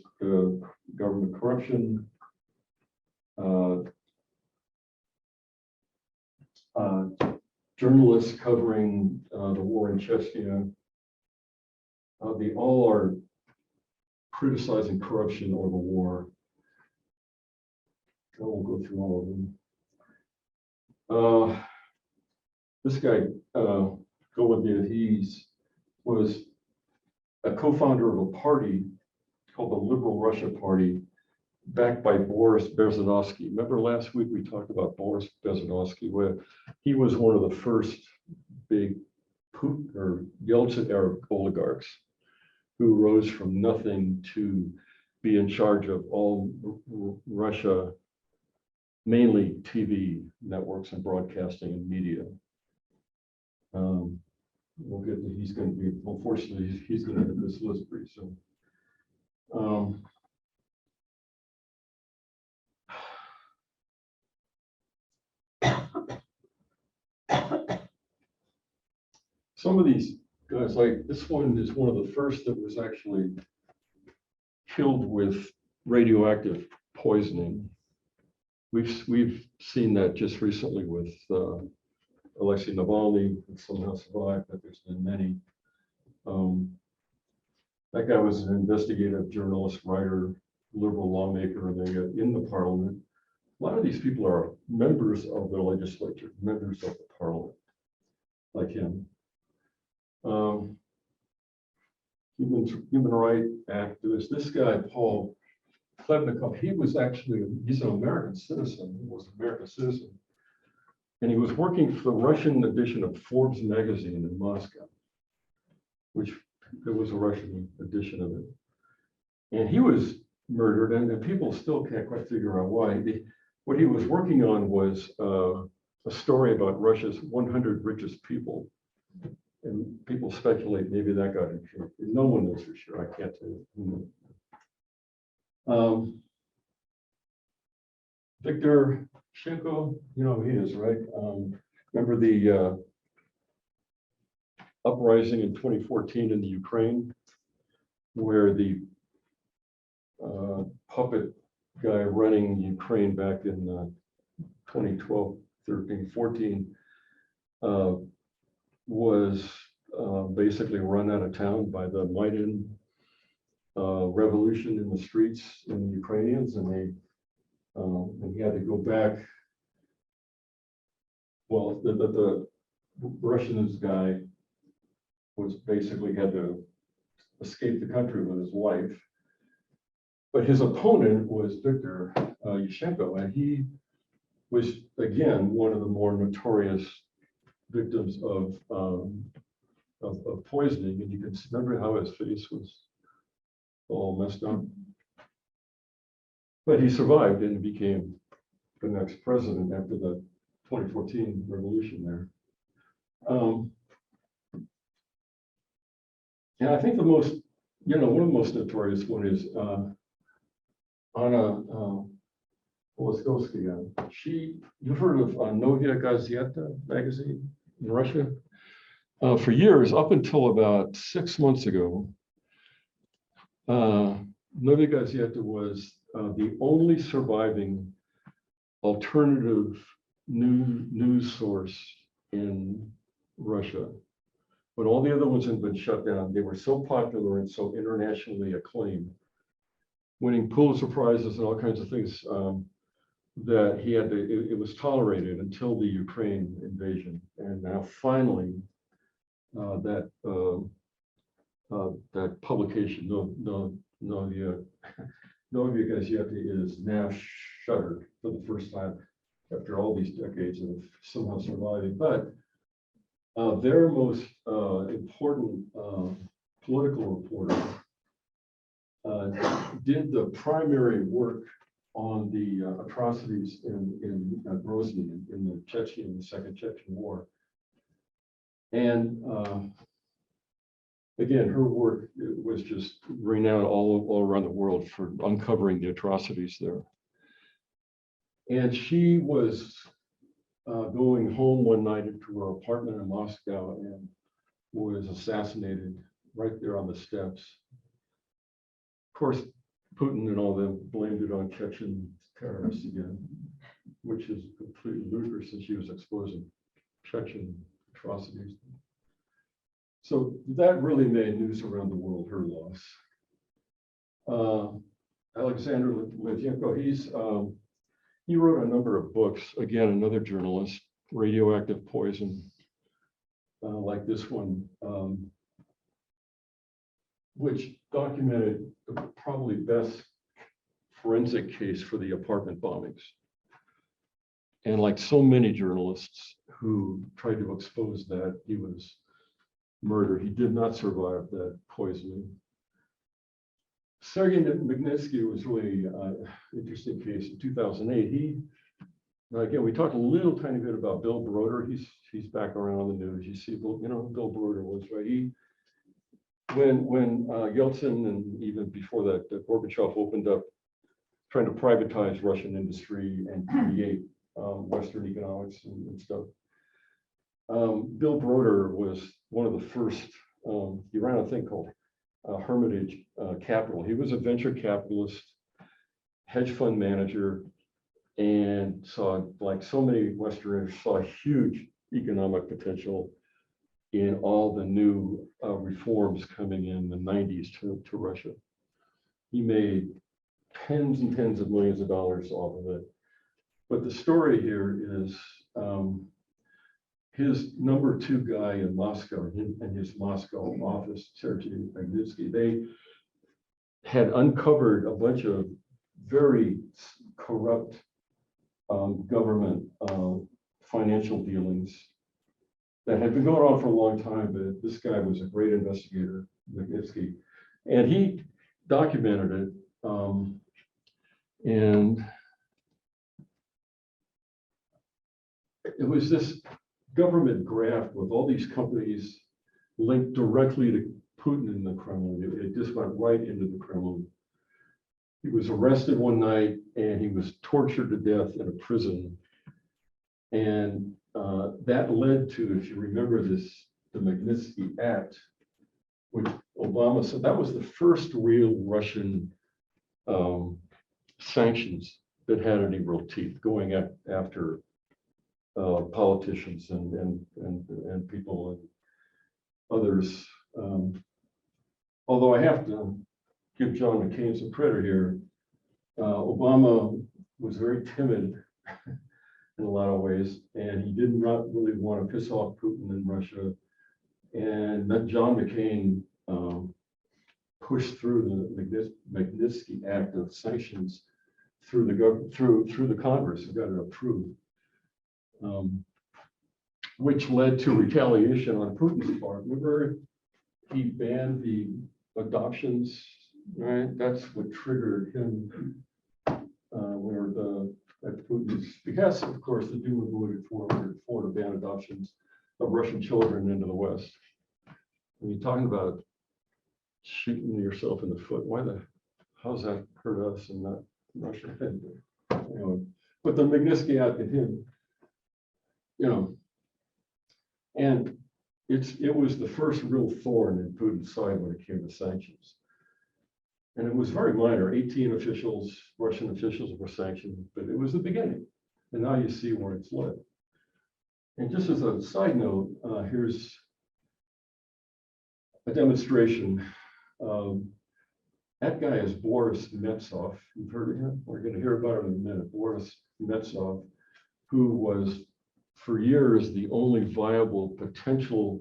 government corruption. Journalists covering the war in Chechnya. They all are criticizing corruption or the war. I won't go through all of them. This guy, go with me, he was a co-founder of a party called the Liberal Russia Party, backed by Boris Berezovsky. Remember last week we talked about Boris Berezovsky, where he was one of the first big Putin or Yeltsin era oligarchs who rose from nothing to be in charge of all Russia, mainly TV networks and broadcasting and media. we'll get to, he's going to be, unfortunately, he's going to hit this list pretty soon. Some of these guys, like this one is one of the first that was actually killed with radioactive poisoning. We've seen that just recently with Alexei Navalny, that somehow survived, but there's been many. That guy was an investigative journalist, writer, liberal lawmaker, and they got in the parliament. A lot of these people are members of the legislature, members of the parliament, like him. Human rights activist. This guy, Paul Klebnikov, he's an American citizen. He was an American citizen. And he was working for the Russian edition of Forbes magazine in Moscow, which there was a Russian edition of it. And he was murdered, and people still can't quite figure out why. What he was working on was a story about Russia's 100 richest people. And people speculate maybe that got him killed. No one knows for sure. I can't tell you. Viktor Shenko, you know who he is, right? Remember the uprising in 2014 in the Ukraine, where the puppet guy running Ukraine back in 2012, 13, 14 was basically run out of town by the Maidan revolution in the streets in the Ukrainians, and he had to go back. Well, the Russian guy was basically had to escape the country with his wife, but his opponent was Viktor Yushchenko, and he was again one of the more notorious victims of poisoning, and you can remember how his face was all messed up. But he survived and became the next president after the 2014 revolution there. And I think the most, one of the most notorious one is Anna Politkovskaya. You've heard of Novaya Gazeta magazine in Russia? For years, up until about 6 months ago, Novaya Gazeta was the only surviving alternative news source in Russia. When all the other ones had been shut down, they were so popular and so internationally acclaimed, winning Pulitzer Prizes and all kinds of things, that he had to, it was tolerated until the Ukraine invasion. And now finally, that publication, Novaya Gazeta, is now shuttered for the first time after all these decades of somehow surviving. But their most important political reporter did the primary work on the atrocities in Grozny, in the Chechen, the Second Chechen War. And again, her work was just renowned all around the world for uncovering the atrocities there. And she was going home one night to her apartment in Moscow and was assassinated right there on the steps. Of course, Putin and all them blamed it on Chechen terrorists again, which is completely ludicrous since she was exposing Chechen atrocities. So that really made news around the world, her loss. Alexander Litvinenko, he wrote a number of books, again, another journalist, Radioactive Poison, like this one, which documented the probably best forensic case for the apartment bombings. And like so many journalists who tried to expose that he was murdered, he did not survive that poisoning. Sergei Magnitsky was really an interesting case in 2008. Now, again, we talked a little tiny bit about Bill Broder. He's back around on the news. You see, you know, who Bill Broder was, right? When Yeltsin and even before that, Gorbachev opened up trying to privatize Russian industry and create Western economics and stuff. Bill Broder was one of the first, he ran a thing called Hermitage Capital. He was a venture capitalist, hedge fund manager, and saw, like so many Westerners, saw huge economic potential in all the new reforms coming in the 90s to Russia. He made tens and tens of millions of dollars off of it. But the story here is his number two guy in Moscow, in his Moscow office, Sergei Magnitsky, they had uncovered a bunch of very corrupt government financial dealings that had been going on for a long time, but this guy was a great investigator, Magnitsky, and he documented it. And it was this government graft with all these companies linked directly to Putin in the Kremlin. It just went right into the Kremlin. He was arrested one night and he was tortured to death in a prison. And that led to, if you remember this, the Magnitsky Act, which Obama said that was the first real Russian sanctions that had any real teeth, going after politicians and people and others. Although I have to give John McCain some credit here, Obama was very timid in a lot of ways, and he did not really want to piss off Putin in Russia. And that John McCain pushed through the Magnitsky Act of sanctions through the Congress and got it approved, which led to retaliation on Putin's part. Remember, he banned the adoptions, right? That's what triggered him, at Putin's behest, of course, the Duma voted for to ban adoptions of Russian children into the West. When you're talking about shooting yourself in the foot, how's that hurt us and not Russia? Anyway, but the Magnitsky Act at him, you know, and it was the first real thorn in Putin's side when it came to sanctions. And it was very minor. 18 officials, Russian officials were sanctioned, but it was the beginning. And now you see where it's led. And just as a side note, here's a demonstration. That guy is Boris Nemtsov. You've heard of him? We're going to hear about him in a minute. Boris Nemtsov, who was for years the only viable potential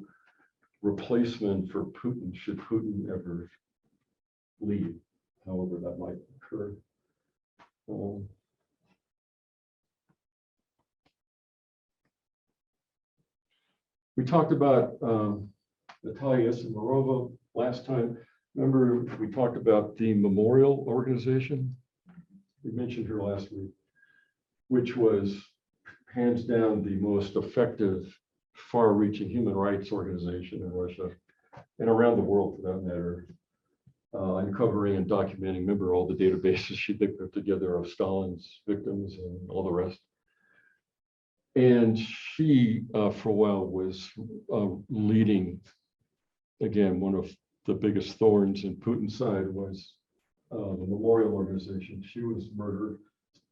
replacement for Putin, should Putin ever leave, however that might occur. We talked about Natalia Samarova last time. Remember, we talked about the Memorial Organization? We mentioned her last week, which was hands down the most effective, far-reaching human rights organization in Russia and around the world, for that matter. Uncovering and documenting, remember all the databases she put together of Stalin's victims and all the rest. And she, for a while, was leading, again, one of the biggest thorns in Putin's side was the Memorial Organization. She was murdered,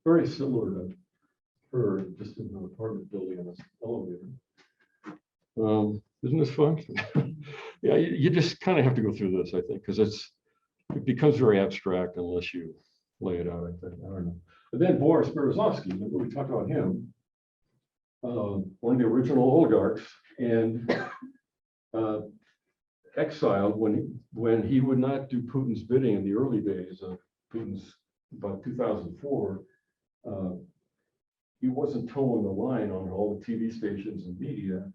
very similar to her, just in an apartment building in an elevator. Isn't this fun? Yeah, you just kind of have to go through this, I think, because it becomes very abstract unless you lay it out, I think. I don't know. But then Boris Berezovsky, remember we talked about him, one of the original oligarchs, and exiled when he would not do Putin's bidding in the early days of Putin's, about 2004. He wasn't towing the line on all the TV stations and media.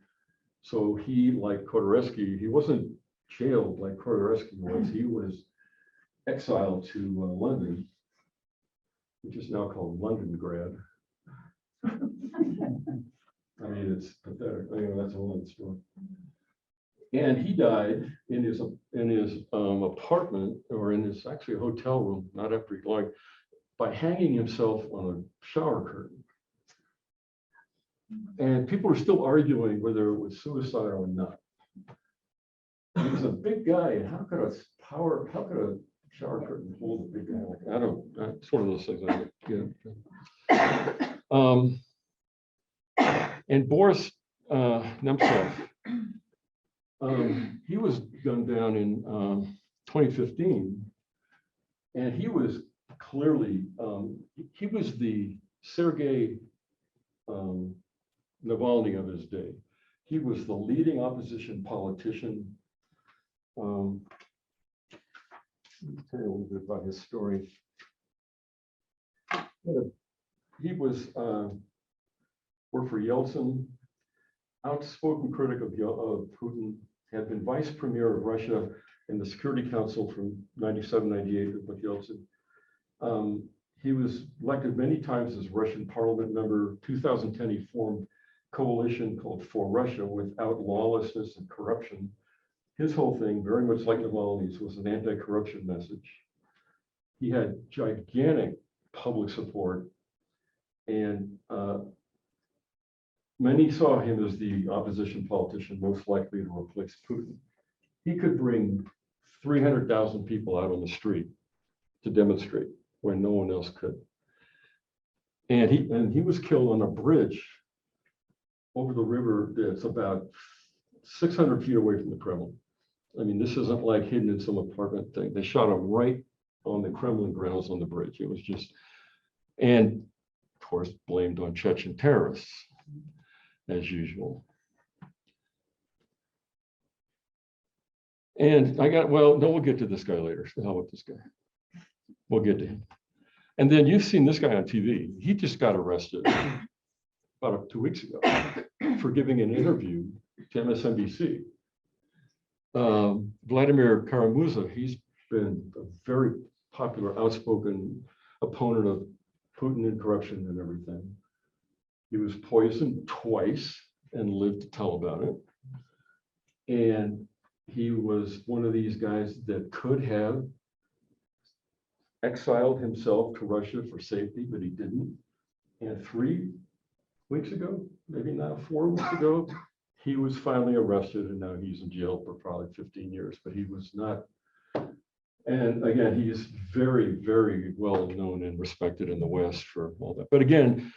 So he, like Khodorkovsky, he wasn't jailed like Khodorkovsky was. He was exiled to London, which is now called Londongrad. I mean, it's pathetic. I mean, that's a whole other story. And he died in his apartment, or in his actually a hotel room, not after he died, by hanging himself on a shower curtain. And people are still arguing whether it was suicide or not. He was a big guy, and how could a shower curtain hold a big guy like that? I don't, it's one of those things I don't get. And Boris Nemtsov, he was gunned down in 2015, and he was clearly, he was the Sergei Navalny of his day. He was the leading opposition politician. Let me tell you a little bit about his story. He was worked for Yeltsin, outspoken critic of Putin, had been vice premier of Russia in the Security Council from 97, 98 with Yeltsin. He was elected many times as Russian parliament member. 2010, he formed a coalition called For Russia without lawlessness and corruption. His whole thing, very much like Navalny's, was an anti-corruption message. He had gigantic public support, and many saw him as the opposition politician most likely to replace Putin. He could bring 300,000 people out on the street to demonstrate when no one else could. And he was killed on a bridge over the river that's about 600 feet away from the Kremlin. I mean, this isn't like hidden in some apartment thing. They shot him right on the Kremlin grounds on the bridge. It was just, and of course, blamed on Chechen terrorists, as usual. And we'll get to this guy later. So how about this guy? We'll get to him. And then you've seen this guy on TV. He just got arrested about 2 weeks ago for giving an interview to MSNBC. Vladimir Kara-Murza, he's been a very popular, outspoken opponent of Putin and corruption and everything. He was poisoned twice and lived to tell about it. And he was one of these guys that could have exiled himself to Russia for safety, but he didn't. And 3 weeks ago, maybe now 4 weeks ago, he was finally arrested, and now he's in jail for probably 15 years, but he was not. And again, he is very, very well known and respected in the West for all that. But again,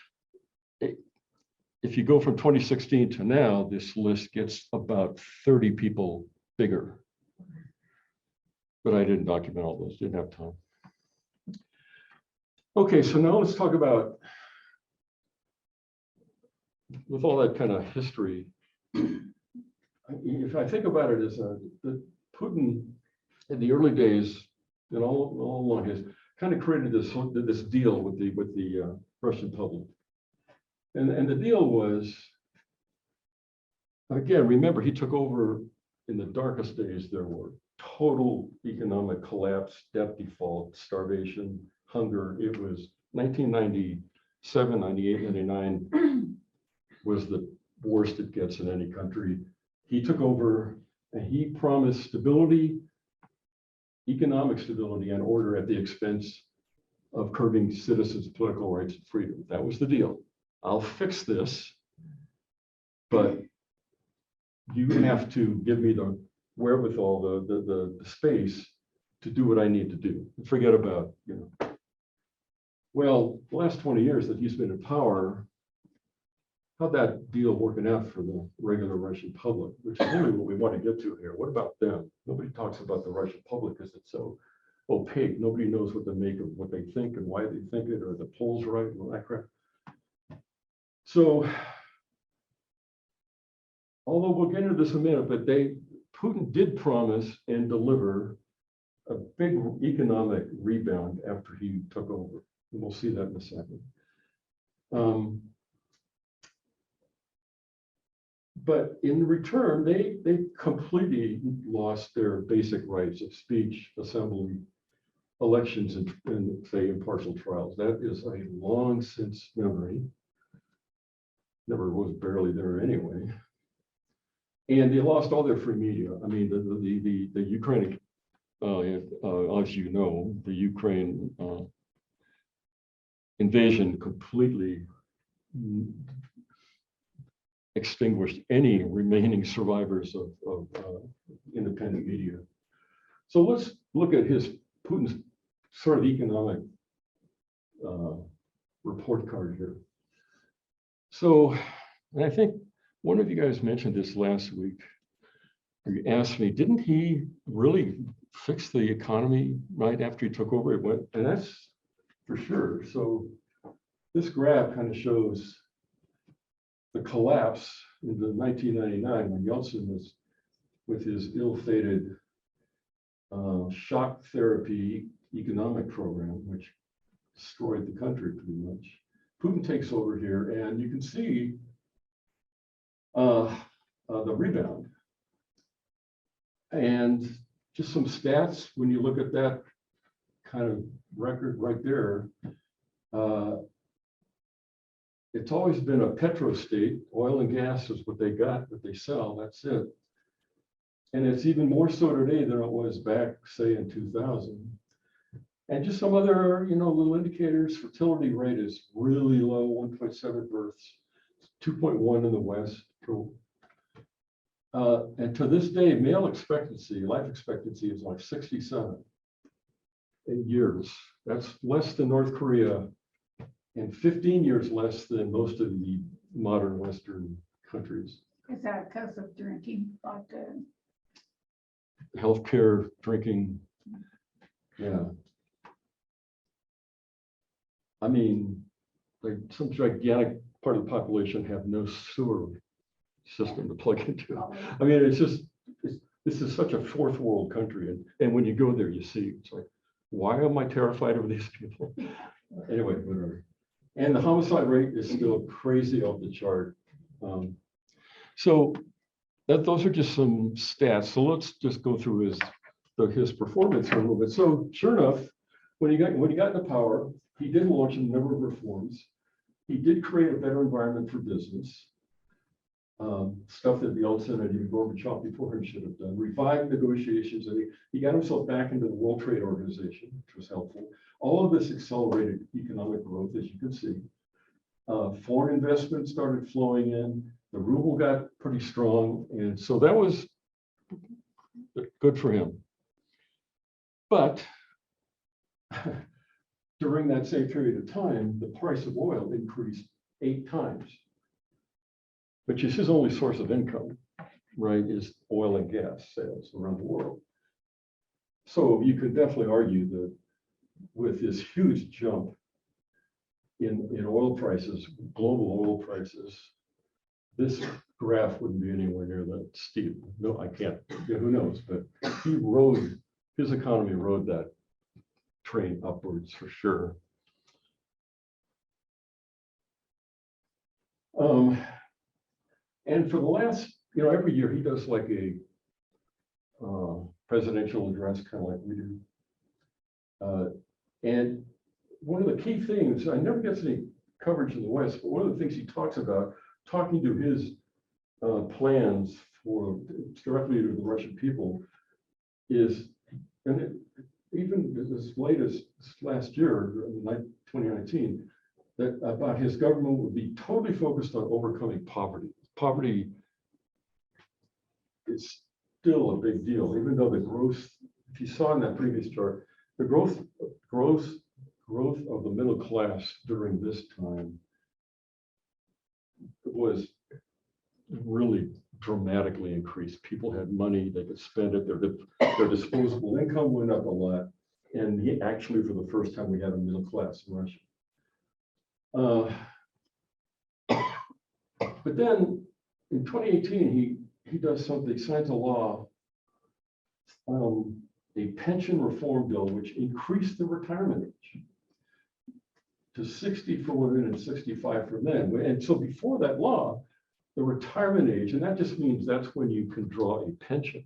if you go from 2016 to now, this list gets about 30 people bigger. But I didn't document all those, didn't have time. Okay, so now let's talk about, with all that kind of history, if I think about it as the Putin in the early days and all along his kind of created this deal with the Russian public. And the deal was, again, remember, he took over in the darkest days. There were total economic collapse, debt default, starvation, hunger. It was 1997, 98, 99 was the worst it gets in any country. He took over and he promised stability, economic stability and order at the expense of curbing citizens' political rights and freedom. That was the deal. I'll fix this, but you have to give me the wherewithal, the space to do what I need to do. Forget about, Well, the last 20 years that he's been in power, how'd that deal working out for the regular Russian public, which is really what we want to get to here. What about them? Nobody talks about the Russian public because it's so opaque. Nobody knows what to make of what they think and why they think it, or the polls right and all that crap. So, although we'll get into this in a minute, but Putin did promise and deliver a big economic rebound after he took over. And we'll see that in a second. But in return, they completely lost their basic rights of speech, assembly, elections, and say impartial trials. That is a long since memory. never was barely there anyway. And they lost all their free media. I mean, the Ukraine, as you know, the Ukraine invasion completely extinguished any remaining survivors of independent media. So let's look at Putin's sort of economic report card here. So, and I think one of you guys mentioned this last week. You asked me, didn't he really fix the economy right after he took over? It went, and that's for sure. So this graph kind of shows the collapse in the 1999 when Yeltsin was with his ill-fated shock therapy economic program, which destroyed the country pretty much. Putin takes over here, and you can see the rebound. And just some stats, when you look at that kind of record right there, it's always been a petro state. Oil and gas is what they got, what they sell, that's it. And it's even more so today than it was back, say, in 2000. And just some other, little indicators. Fertility rate is really low, 1.7 births, 2.1 in the West. And to this day, male expectancy, life expectancy is like 67 years. That's less than North Korea and 15 years less than most of the modern Western countries. Is that because of drinking vodka? Healthcare, drinking, yeah. I mean, like some gigantic part of the population have no sewer system to plug into. I mean, this is such a fourth world country. And when you go there, you see, it's like, why am I terrified of these people? Anyway, whatever. And the homicide rate is still crazy off the chart. So those are just some stats. So let's just go through his performance for a little bit. So sure enough, when he got into power, he did launch a number of reforms. He did create a better environment for business. Stuff that Yeltsin and even Gorbachev before him should have done. Revived negotiations, and he got himself back into the World Trade Organization, which was helpful. All of this accelerated economic growth, as you can see. Foreign investment started flowing in. The ruble got pretty strong, and so that was good for him. But during that same period of time, the price of oil increased 8 times. Which is his only source of income, right, is oil and gas sales around the world. So you could definitely argue that with this huge jump in oil prices, global oil prices, this graph wouldn't be anywhere near that steep. No, I can't, who knows, but his economy rode that train upwards for sure. And for the last, every year he does like a presidential address, kind of like we do. And one of the key things, I never gets any coverage in the West, but one of the things he talks about, talking to his plans for directly to the Russian people, is, and even as late as last year, 2019, that about his government would be totally focused on overcoming poverty. Poverty is still a big deal, even though the growth, if you saw in that previous chart, the growth of the middle class during this time was really dramatically increased. People had money, they could spend it, their disposable income went up a lot. And actually, for the first time, we had a middle class in Russia. But then in 2018, he does something, signs a law, a pension reform bill, which increased the retirement age to 60 for women and 65 for men. And so before that law, the retirement age, and that just means that's when you can draw a pension.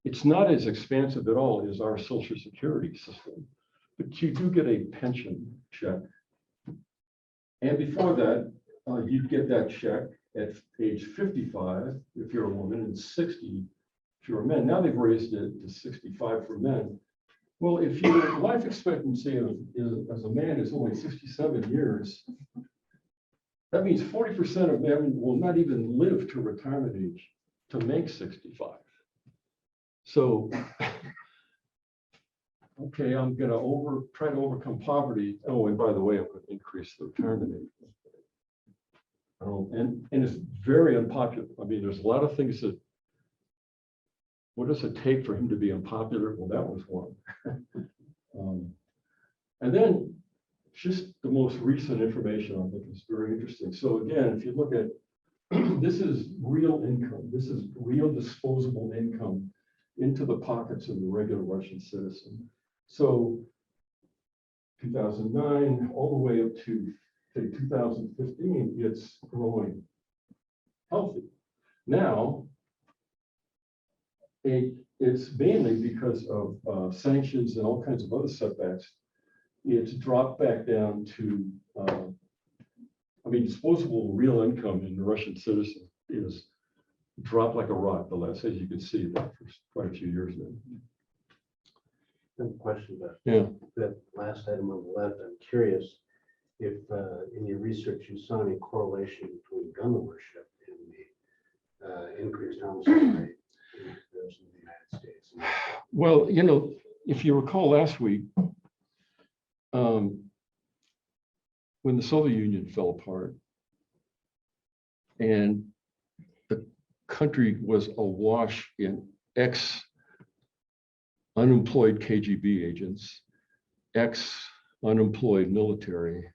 It's not as expansive at all as our Social Security system, but you do get a pension check. And before that, you'd get that check at age 55 if you're a woman and 60 if you're a man. Now they've raised it to 65 for men. Well, if your life expectancy as a man is only 67 years, that means 40% of men will not even live to retirement age to make 65. So, okay, I'm gonna try to overcome poverty. Oh, and by the way, I'm gonna increase the retirement age. And it's very unpopular. I mean, there's a lot of things that, what does it take for him to be unpopular? Well, that was one. And then just the most recent information I think is very interesting. So again, if you look at, this is real income. This is real disposable income into the pockets of the regular Russian citizen. So 2009, all the way up to say 2015, it's growing healthy. Now, it's mainly because of sanctions and all kinds of other setbacks. It's dropped back down to, I mean, disposable real income in the Russian citizen is dropped like a rock the last, as you can see, that for quite a few years now. I have a question about Yeah. that last item on the left. I'm curious if in your research you saw any correlation between gun ownership and the increased homicide rate in comparison to the United States. Well, you know, if you recall last week, when the Soviet Union fell apart and the country was awash in unemployed KGB agents, unemployed military,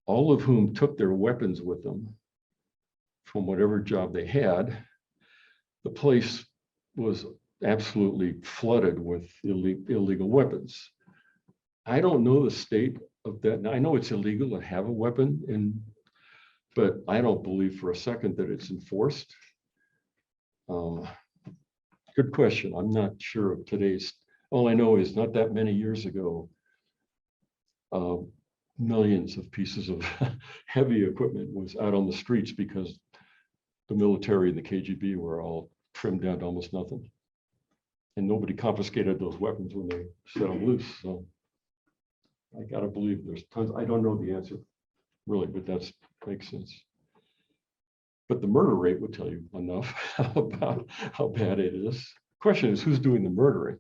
all of whom took their weapons with them from whatever job they had, the place was absolutely flooded with illegal weapons. I don't know the state of that. Now, I know it's illegal to have a weapon, but I don't believe for a second that it's enforced. Good question. I'm not sure of today's. All I know is not that many years ago, millions of pieces of heavy equipment was out on the streets because the military and the KGB were all trimmed down to almost nothing. And nobody confiscated those weapons when they set them loose. So I gotta believe there's tons. I don't know the answer really, but that makes sense. But the murder rate would tell you enough about how bad it is. Question is, who's doing the murdering?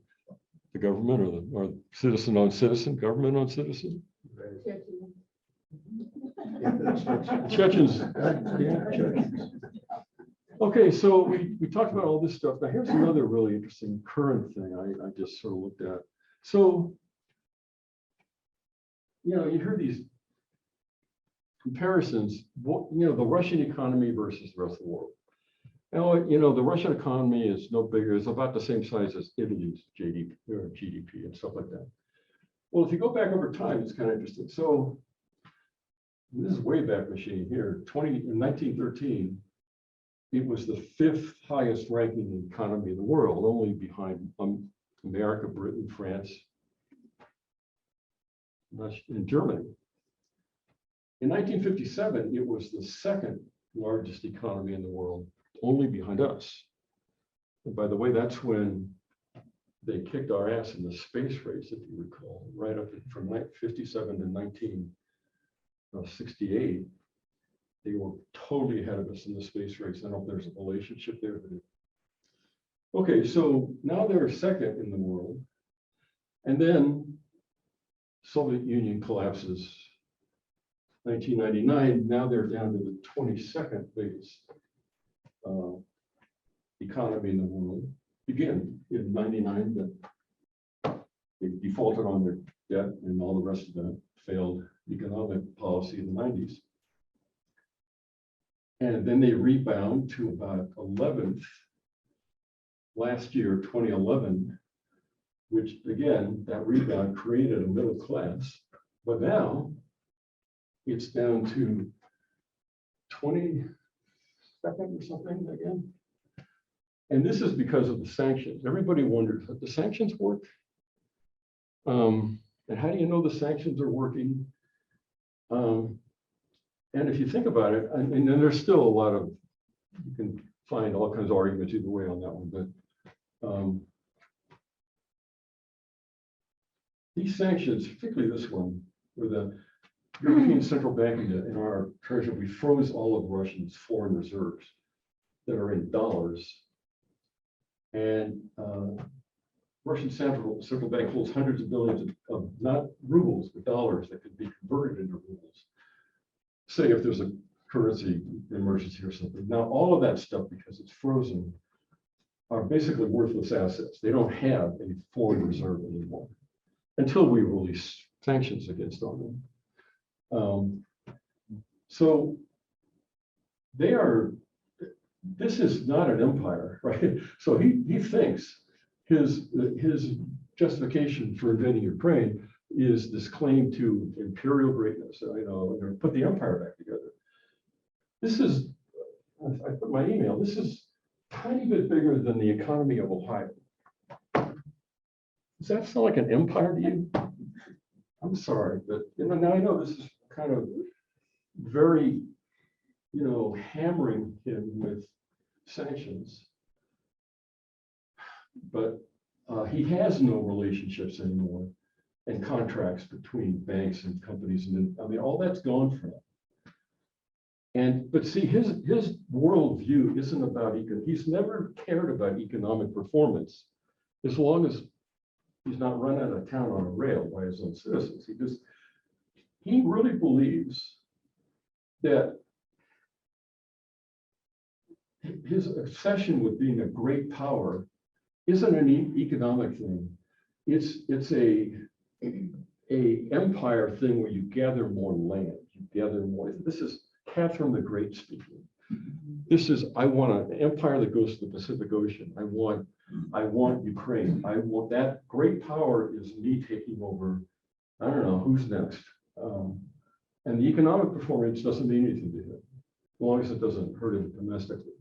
The government or citizen on citizen, government on citizen? Chechens. Yeah, Chechens. Okay, so we talked about all this stuff. Now here's another really interesting current thing I just sort of looked at. So, you know, you hear these comparisons, you know, the Russian economy versus the rest of the world. Now, you know, the Russian economy is no bigger, it's about the same size as Italy's GDP and stuff like that. Well, if you go back over time, it's kind of interesting. So this is way back machine here, in 1913, it was the 5th highest ranking economy in the world, only behind America, Britain, France, and Germany. In 1957, it was the 2nd largest economy in the world, only behind us. And by the way, that's when they kicked our ass in the space race, if you recall, right up from 1957 to 1968. They were totally ahead of us in the space race. I don't know if there's a relationship there. Okay, so now they're 2nd in the world. And then Soviet Union collapses 1999. Now they're down to the 22nd biggest economy in the world. Again, in 99, they defaulted on their debt and all the rest of that failed economic policy in the 90s. And then they rebound to about 11th last year, 2011, which again, that rebound created a middle class. But now it's down to 22nd or something again. And this is because of the sanctions. Everybody wonders, have the sanctions work? And how do you know the sanctions are working? And if you think about it, and then there's still a lot of, you can find all kinds of arguments either way on that one, but these sanctions, particularly this one, where the European Central Bank and our treasury, we froze all of Russia's foreign reserves that are in dollars. And Russian Central Bank holds hundreds of billions of not rubles, but dollars that could be converted into rubles. Say if there's a currency emergency or something. Now, all of that stuff, because it's frozen, are basically worthless assets. They don't have any foreign reserve anymore until we release sanctions against them. So they are, this is not an empire, right? So he thinks his justification for invading Ukraine is this claim to imperial greatness. You know, they're put the empire back together. This is, I put my email, this is a tiny bit bigger than the economy of Ohio. Does that sound like an empire to you? I'm sorry, but you know, now I know this is kind of very, you know, hammering him with sanctions. But he has no relationships anymore and contracts between banks and companies. And I mean, all that's gone from him. And, but see, his worldview isn't about he's never cared about economic performance as long as he's not run out of town on a rail by his own citizens. He really believes that his obsession with being a great power isn't an economic thing. It's a empire thing where you gather more land, you gather more. This is Catherine the Great speaking. This is, I want an empire that goes to the Pacific Ocean. I want Ukraine. I want that great power is me taking over. I don't know who's next. And the economic performance doesn't mean anything to him, as long as it doesn't hurt him domestically.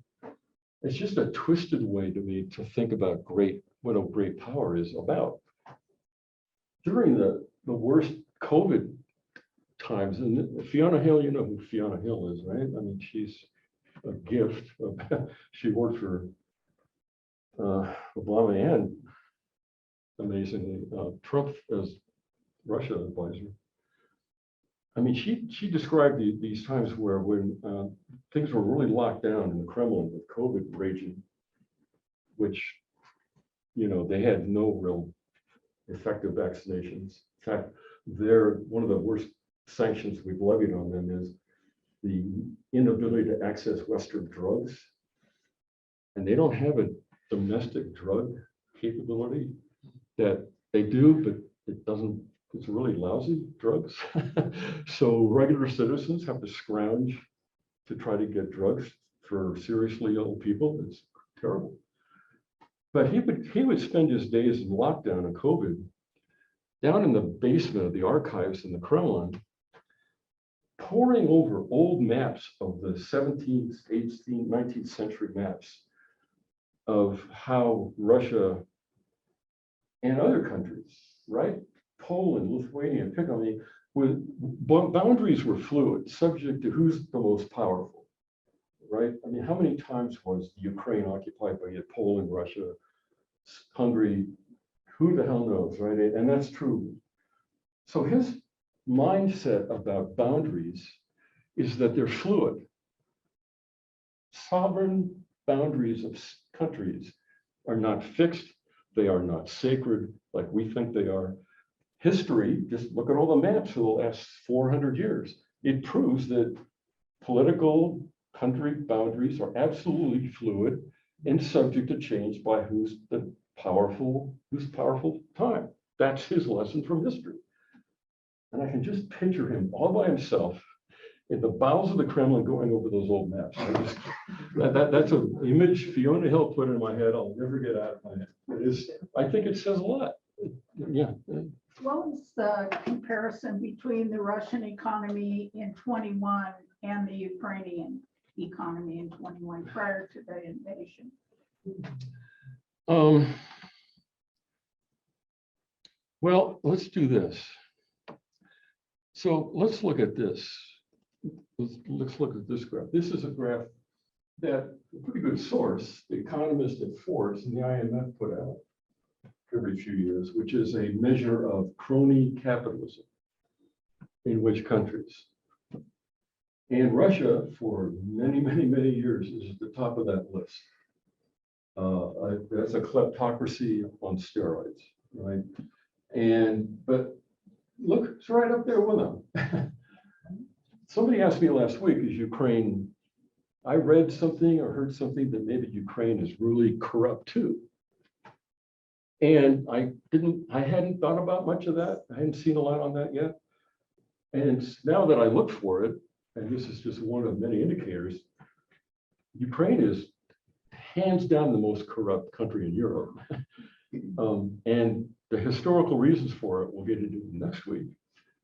It's just a twisted way to me to think about what a great power is about. During the worst COVID times, and Fiona Hill, you know who Fiona Hill is, right? I mean, she's a gift. She worked for Obama and amazingly Trump as Russia advisor. I mean, she described these times where when things were really locked down in the Kremlin with COVID raging, which, you know, they had no real effective vaccinations. In fact, one of the worst sanctions we've levied on them is the inability to access Western drugs. And they don't have a domestic drug capability that they do, but it doesn't, it's really lousy drugs. So regular citizens have to scrounge to try to get drugs for seriously ill people. It's terrible. But he would spend his days in lockdown and COVID down in the basement of the archives in the Kremlin, poring over old maps of the 17th, 18th, 19th century maps of how Russia and other countries, right? Poland, Lithuania, pick on me, boundaries were fluid, subject to who's the most powerful, right? I mean, how many times was Ukraine occupied by Poland, Russia, Hungary? Who the hell knows, right? And that's true. So his mindset about boundaries is that they're fluid. Sovereign boundaries of countries are not fixed. They are not sacred like we think they are. History, just look at all the maps for the last 400 years. It proves that political country boundaries are absolutely fluid and subject to change by who's powerful time. That's his lesson from history. And I can just picture him all by himself in the bowels of the Kremlin going over those old maps. That's an image Fiona Hill put in my head. I'll never get out of my head. It is, I think it says a lot. Yeah. What was the comparison between the Russian economy in 21 and the Ukrainian economy in 21 prior to the invasion? Well, let's do this. So let's look at this. let's look at this graph. This is a graph that a pretty good source, the economist at Forbes and the IMF put out every few years, which is a measure of crony capitalism in which countries. And Russia, for many, many, many years, is at the top of that list. That's a kleptocracy on steroids, right? But look, it's right up there with them. Somebody asked me last week, is Ukraine, I read something or heard something that maybe Ukraine is really corrupt too. And I hadn't thought about much of that. I hadn't seen a lot on that yet. And now that I look for it, and this is just one of many indicators, Ukraine is hands down the most corrupt country in Europe. And the historical reasons for it, we'll get into next week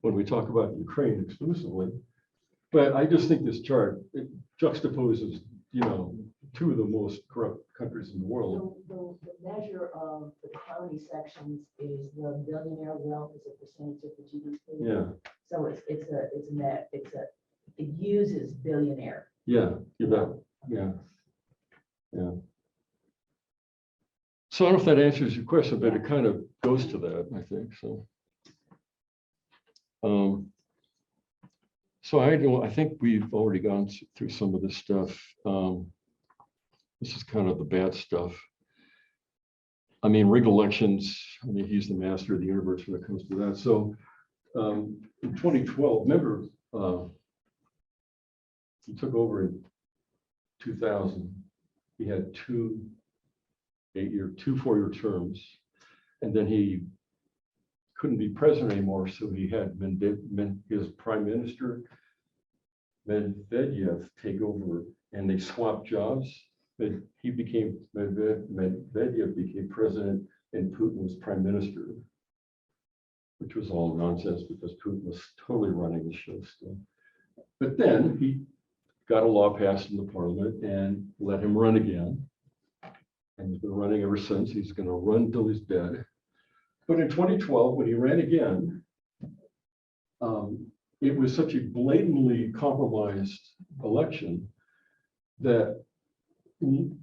when we talk about Ukraine exclusively. But I just think this chart, it juxtaposes, two of the most corrupt countries in the world. The measure of the crony sections is the billionaire wealth as a percentage of the GDP. Yeah, So it uses billionaire. yeah, you bet. Yeah. Yeah. So I don't know if that answers your question, but it kind of goes to that, I think, so. So I think we've already gone through some of this stuff. This is kind of the bad stuff. I mean, rigged elections, he's the master of the universe when it comes to that. So in 2012, remember, he took over in 2000. He had two 4-year terms, and then he couldn't be president anymore, so he had his prime minister, Medvedev, take over, and they swapped jobs. But Medvedev became president, and Putin was prime minister, which was all nonsense because Putin was totally running the show still. But then he got a law passed in the parliament and let him run again. And he's been running ever since. He's going to run till he's dead. But in 2012, when he ran again, it was such a blatantly compromised election that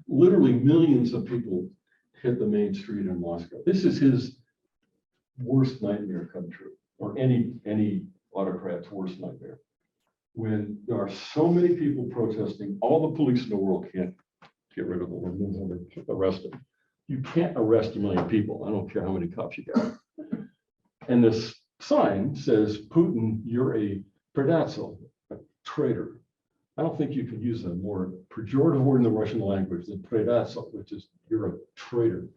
literally millions of people hit the main street in Moscow. This is his worst nightmare come true, or any autocrat's worst nightmare. When there are so many people protesting, all the police in the world can't get rid of them or move them or arrest them. You can't arrest 1 million people. I don't care how many cops you got. And this sign says, Putin, you're a predator, a traitor. I don't think you can use a more pejorative word in the Russian language than predator, which is you're a traitor.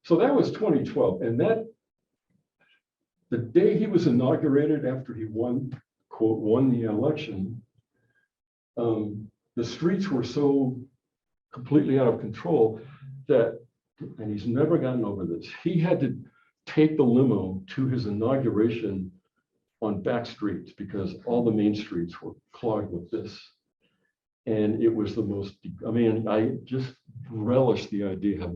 So that was 2012. And the day he was inaugurated after he won the election, the streets were so completely out of control that, and he's never gotten over this, he had to take the limo to his inauguration on back streets because all the main streets were clogged with this. And it was the most, I just relish the idea of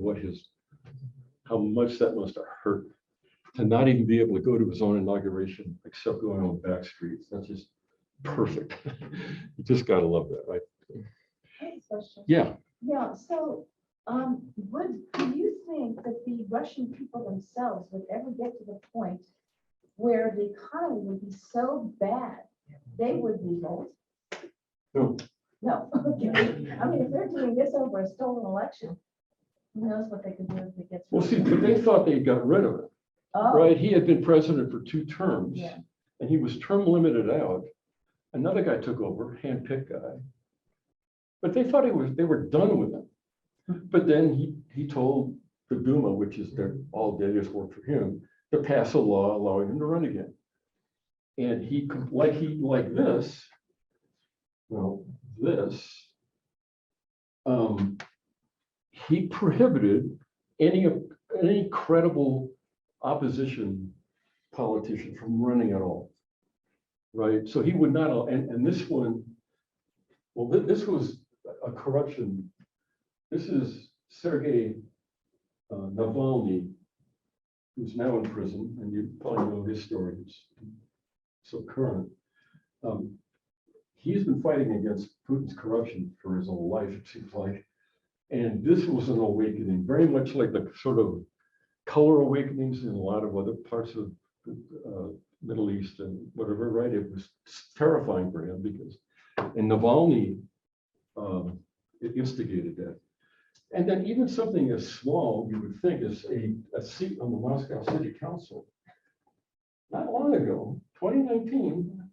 how much that must have hurt to not even be able to go to his own inauguration except going on back streets. That's just perfect. You just gotta love that, right? I have a question. Yeah. Yeah, so do you think that the Russian people themselves would ever get to the point where the economy would be so bad, they would revolt? No. No, okay. I mean, if they're doing this over a stolen election, who knows what they could do if it gets. Well, see, but they thought they got rid of it, Oh, right? He had been president for 2 terms, Yeah. and he was term limited out. Another guy took over, handpicked guy. But they thought they were done with him. But then he told the Duma, which is all delegates work for him, to pass a law allowing him to run again. And he prohibited any credible opposition politician from running at all, right? So he would not, and this one, well, this was a corruption. This is Sergei Navalny, who's now in prison, and you probably know his story. It's so current. he's been fighting against Putin's corruption for his whole life, it seems like. And this was an awakening, very much like the sort of color awakenings in a lot of other parts of the Middle East and whatever, right? It was terrifying for him because, and Navalny instigated that. And then even something as small, you would think, as a seat on the Moscow City Council, not long ago, 2019,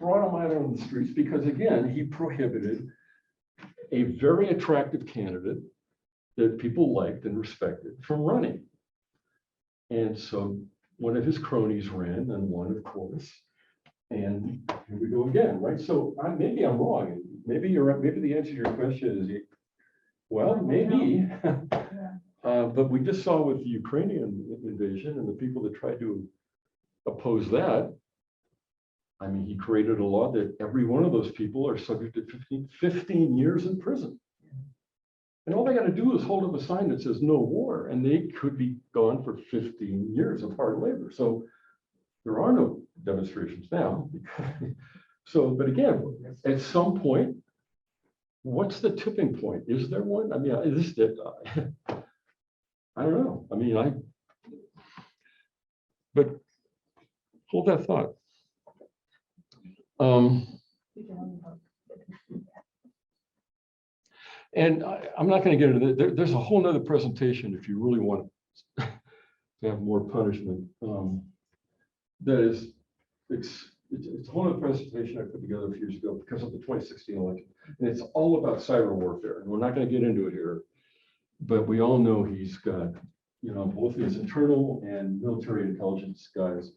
brought him out on the streets because, again, he prohibited a very attractive candidate that people liked and respected from running. And so one of his cronies ran and won, of course. And here we go again, right? So maybe I'm wrong. Maybe you're right. Maybe the answer to your question is, well, maybe. But we just saw with the Ukrainian invasion and the people that tried to oppose that. I mean, he created a law that every one of those people are subject to 15 years in prison. And all they got to do is hold up a sign that says no war, and they could be gone for 15 years of hard labor. So there are no demonstrations now. So, but again, at some point, what's the tipping point? Is there one? I mean, is this I don't know. I mean, but hold that thought. And I'm not going to get into that. There's a whole nother presentation if you really want to have more punishment. That is, it's a whole other presentation I put together a few years ago because of the 2016 election. And it's all about cyber warfare. And we're not going to get into it here, but we all know he's got, you know, both his internal and military intelligence guys.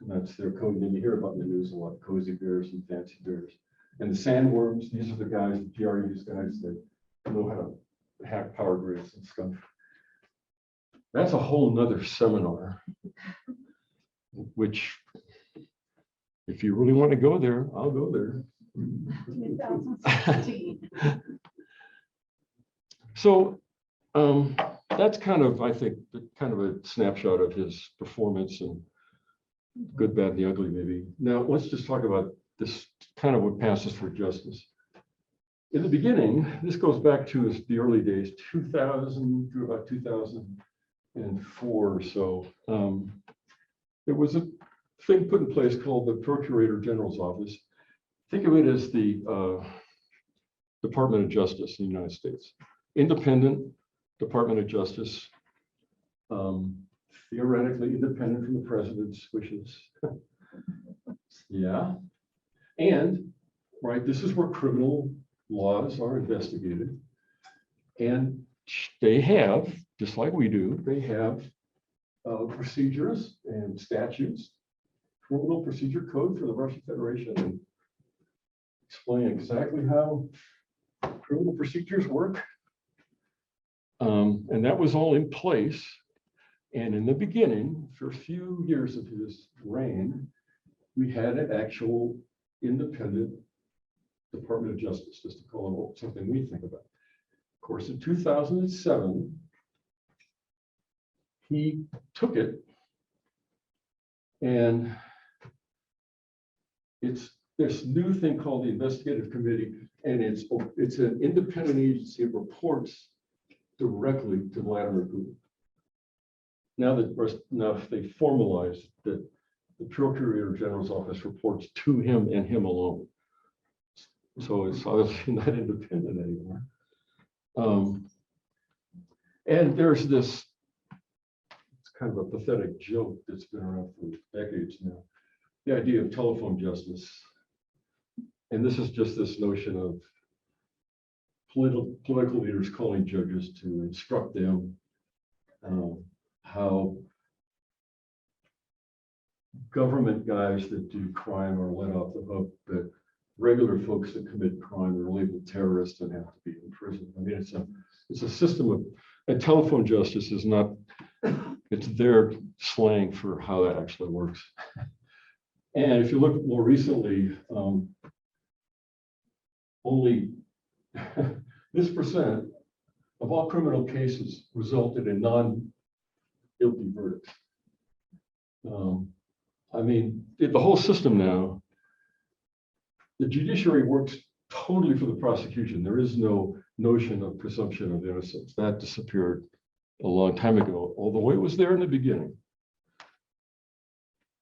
That's their code. And you hear about in the news a lot, cozy bears and fancy bears. And the sandworms, these are the guys, the GRU's guys that know how to hack power grids and stuff. That's a whole nother seminar, which if you really want to go there, I'll go there. 2016. So that's kind of, I think, kind of a snapshot of his performance and good, bad, and the ugly, maybe. Now, let's just talk about this kind of what passes for justice. In the beginning, this goes back to the early days, 2000 to about 2004 or so. There was a thing put in place called the Procurator General's Office. Think of it as the Department of Justice in the United States. Independent Department of Justice, theoretically independent from the president's wishes. Yeah. And, right, this is where criminal laws are investigated. And they have, just like we do, they have procedures and statutes, criminal procedure code for the Russian Federation, and explain exactly how criminal procedures work. And that was all in place. And in the beginning, for a few years of his reign, we had an actual independent Department of Justice, just to call it something we think about. Of course, in 2007, he took it, and it's this new thing called the Investigative Committee, and it's an independent agency. It reports directly to Vladimir Putin. Now that they formalized that the Procurator General's office reports to him and him alone. So it's obviously not independent anymore. And there's this, it's kind of a pathetic joke that's been around for decades now, the idea of telephone justice. And this is just this notion of political leaders calling judges to instruct them how government guys that do crime are let off the hook, that regular folks that commit crime are labeled terrorists and have to be in prison. I mean, it's a system of, and telephone justice is not, it's their slang for how that actually works. And if you look more recently, only this percent of all criminal cases resulted in non-guilty verdicts. I mean, the whole system now the judiciary works totally for the prosecution. There is no notion of presumption of innocence. That disappeared a long time ago, although it was there in the beginning.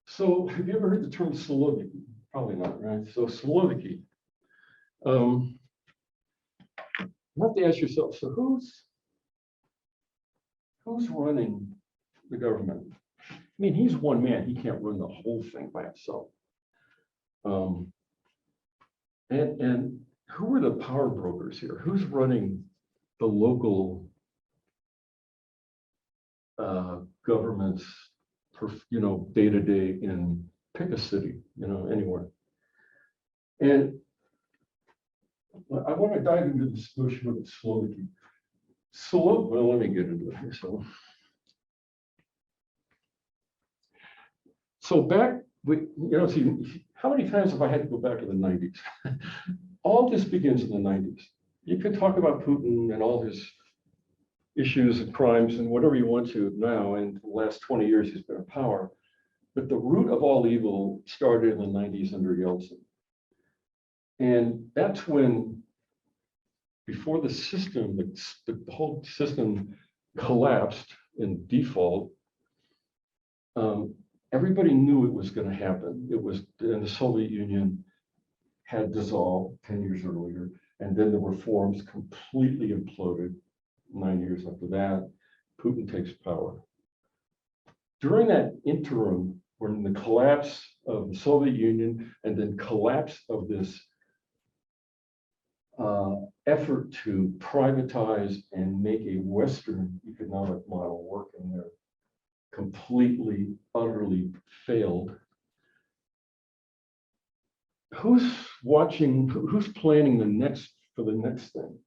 So have you ever heard the term Siloviki? Probably not, right? So Siloviki. You have to ask yourself, so who's running the government? I mean, he's one man. He can't run the whole thing by himself. And who are the power brokers here? Who's running the local governments, day to day in pick a city, anywhere. And I want to dive into this notion of Siloviki. Well, let me get into it here. So back, see, how many times have I had to go back to the 90s? All this begins in the 90s. You could talk about Putin and all his issues and crimes and whatever you want to now, and for the last 20 years he's been in power. But the root of all evil started in the 90s under Yeltsin. And that's when, before the system, the whole system collapsed in default, everybody knew it was going to happen. And the Soviet Union had dissolved 10 years earlier, and then the reforms completely imploded 9 years after that. Putin takes power. During that interim, when the collapse of the Soviet Union and then collapse of this effort to privatize and make a Western economic model work in there completely, utterly failed. Who's planning for the next thing?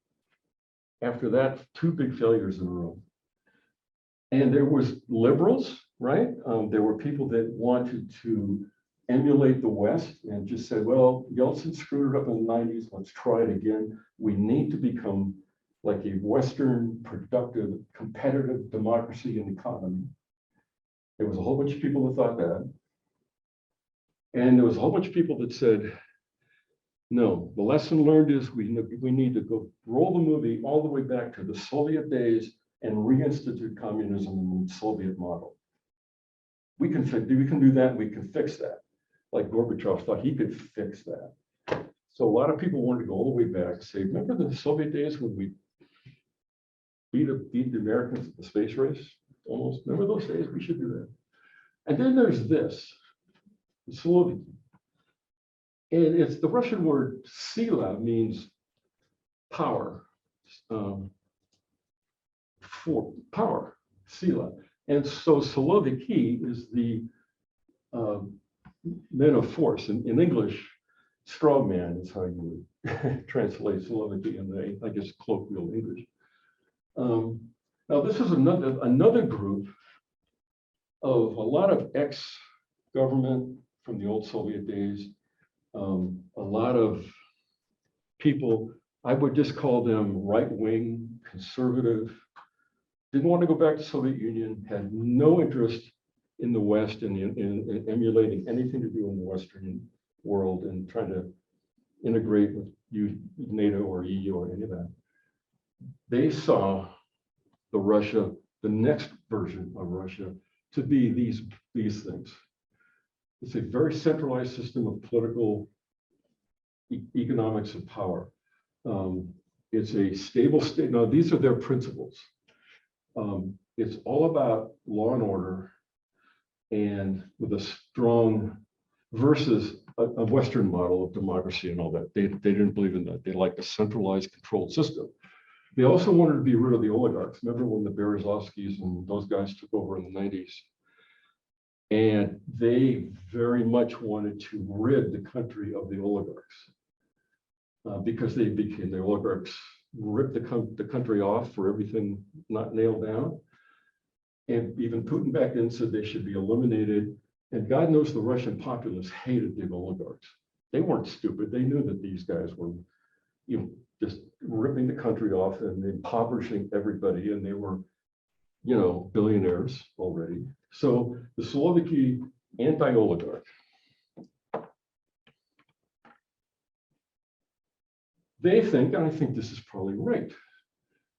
After that, two big failures in a row. And there was liberals, right? There were people that wanted to emulate the West and just said, well, Yeltsin screwed it up in the 90s, let's try it again. We need to become like a Western, productive, competitive democracy and economy. There was a whole bunch of people that thought that. And there was a whole bunch of people that said, no, the lesson learned is we need to go roll the movie all the way back to the Soviet days and reinstitute communism in the Soviet model. We can do that, we can fix that. Like Gorbachev thought he could fix that. So a lot of people wanted to go all the way back and say, remember the Soviet days when we beat the Americans at the space race? Almost, remember those days? We should do that. And then there's this, the Siloviki. And it's the Russian word sila means power, for power, sila. And so Siloviki is the men of force. In English, strong man is how you would translate Siloviki in the, I guess, colloquial English. Now, this is another group of a lot of ex-government from the old Soviet days. A lot of people, I would just call them right-wing, conservative, didn't want to go back to the Soviet Union, had no interest in the West and in emulating anything to do in the Western world and trying to integrate with NATO or EU or any of that. They saw the next version of Russia to be these things. It's a very centralized system of political economics and power. It's a stable state. Now, these are their principles. It's all about law and order and with a strong versus a Western model of democracy and all that. They didn't believe in that. They liked a centralized controlled system. They also wanted to be rid of the oligarchs. Remember when the Berezovskys and those guys took over in the 90s? And they very much wanted to rid the country of the oligarchs because they became the oligarchs, ripped the country off for everything not nailed down. And even Putin back then said they should be eliminated. And God knows the Russian populace hated the oligarchs. They weren't stupid. They knew that these guys were, just ripping the country off and impoverishing everybody. And they were, billionaires already. So the Siloviki anti-oligarch. they think, and I think this is probably right,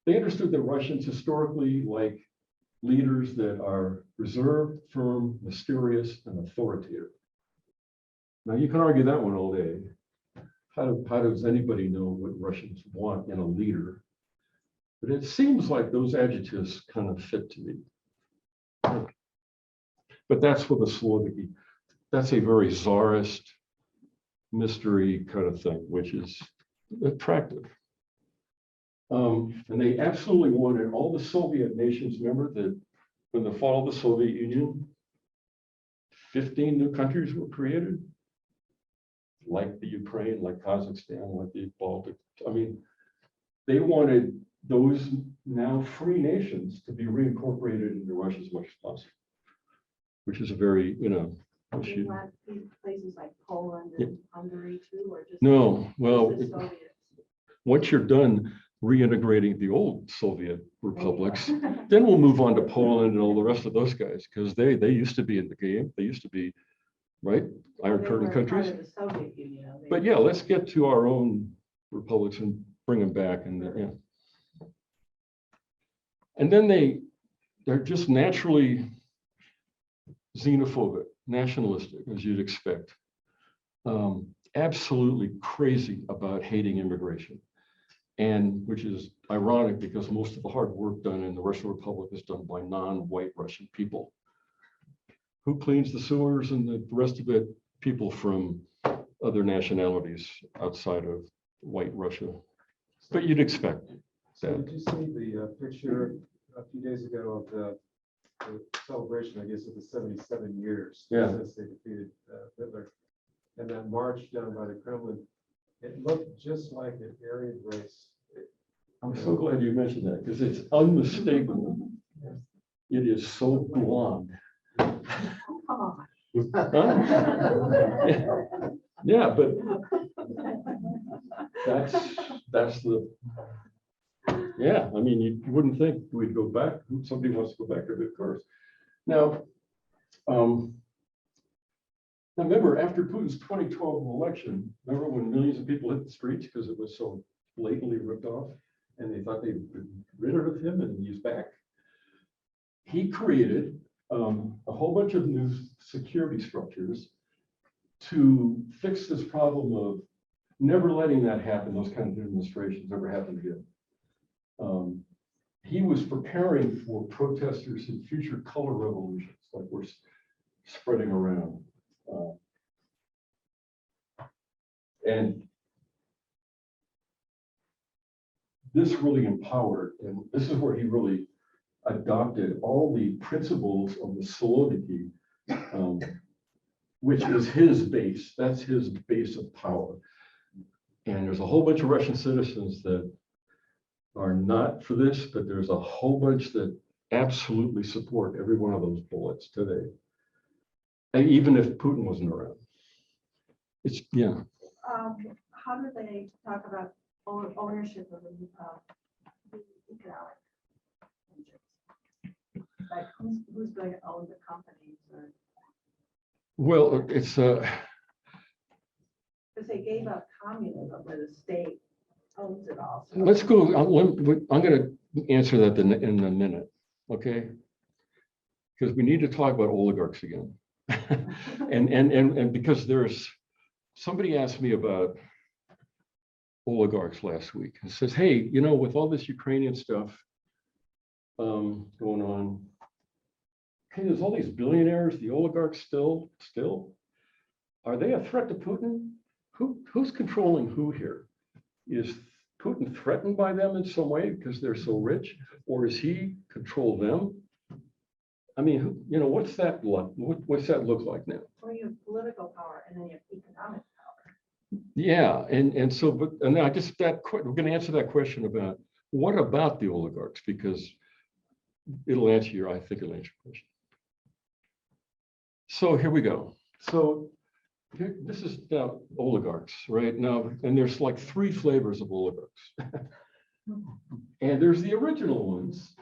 they understood the Russians historically like leaders that are reserved, firm, mysterious, and authoritative. Now, you can argue that one all day. How does anybody know what Russians want in a leader? But it seems like those adjectives kind of fit to me. But that's with the Slovaki. That's a very czarist mystery kind of thing, which is attractive. And they absolutely wanted all the Soviet nations, remember that when the fall of the Soviet Union, 15 new countries were created, like the Ukraine, like Kazakhstan, like the Baltic. I mean, they wanted those now free nations to be reincorporated into Russia as much as possible, which is a very, issue. Places like Poland Yeah. and Hungary too, or just? No, well, just the Soviets? once you're done reintegrating the old Soviet republics, then we'll move on to Poland and all the rest of those guys, because they used to be in the game. They used to be, right, Iron They Curtain were countries. part of the Soviet Union. But yeah, let's get to our own republics and bring them back. And yeah. And then they're just naturally xenophobic, nationalistic, as you'd expect. Absolutely crazy about hating immigration. And which is ironic because most of the hard work done in the Russian Republic is done by non-white Russian people. Who cleans the sewers and the rest of it? People from other nationalities outside of white Russia. But you'd expect So that. did you see the picture a few days ago of the celebration, I guess, of the 77 years Yeah. since they defeated Hitler? And that march down by the Kremlin, it looked just like an Aryan race. I'm so glad you mentioned that because it's unmistakable. It is so blonde. Come on. Huh? Yeah, but that's the, yeah, I mean, you wouldn't think we'd go back, somebody wants to go back to the course. Now, remember after Putin's 2012 election, remember when millions of people hit the streets because it was so blatantly ripped off and they thought they'd been rid of him and he's back? He created a whole bunch of new security structures to fix this problem of never letting that happen, those kind of demonstrations ever happen again. He was preparing for protesters in future color revolutions, like we're spreading around. And this really empowered, and this is where he really adopted all the principles of the Slovaki, which is his base. That's his base of power. And there's a whole bunch of Russian citizens that are not for this, but there's a whole bunch that absolutely support every one of those bullets today. And even if Putin wasn't around. It's, yeah. How do they talk about ownership of the economic interests? Like who's going to own the companies or? Well, it's Because they gave up communism where the state owns it all. So- let's go. I'm going to answer that in a minute, okay? Because we need to talk about oligarchs again. and because somebody asked me about oligarchs last week and says, hey, with all this Ukrainian stuff going on, hey, there's all these billionaires, the oligarchs still, are they a threat to Putin? Who's controlling who here? Is Putin threatened by them in some way because they're so rich, or is he control them? I mean, what's that look? What's that look like now? Well, you have political power and then you have economic power. Yeah, and so, I just we're going to answer that question about what about the oligarchs, because it'll answer your question. So here we go. So this is now oligarchs, right? Now, and there's like 3 flavors of oligarchs. And there's the original ones,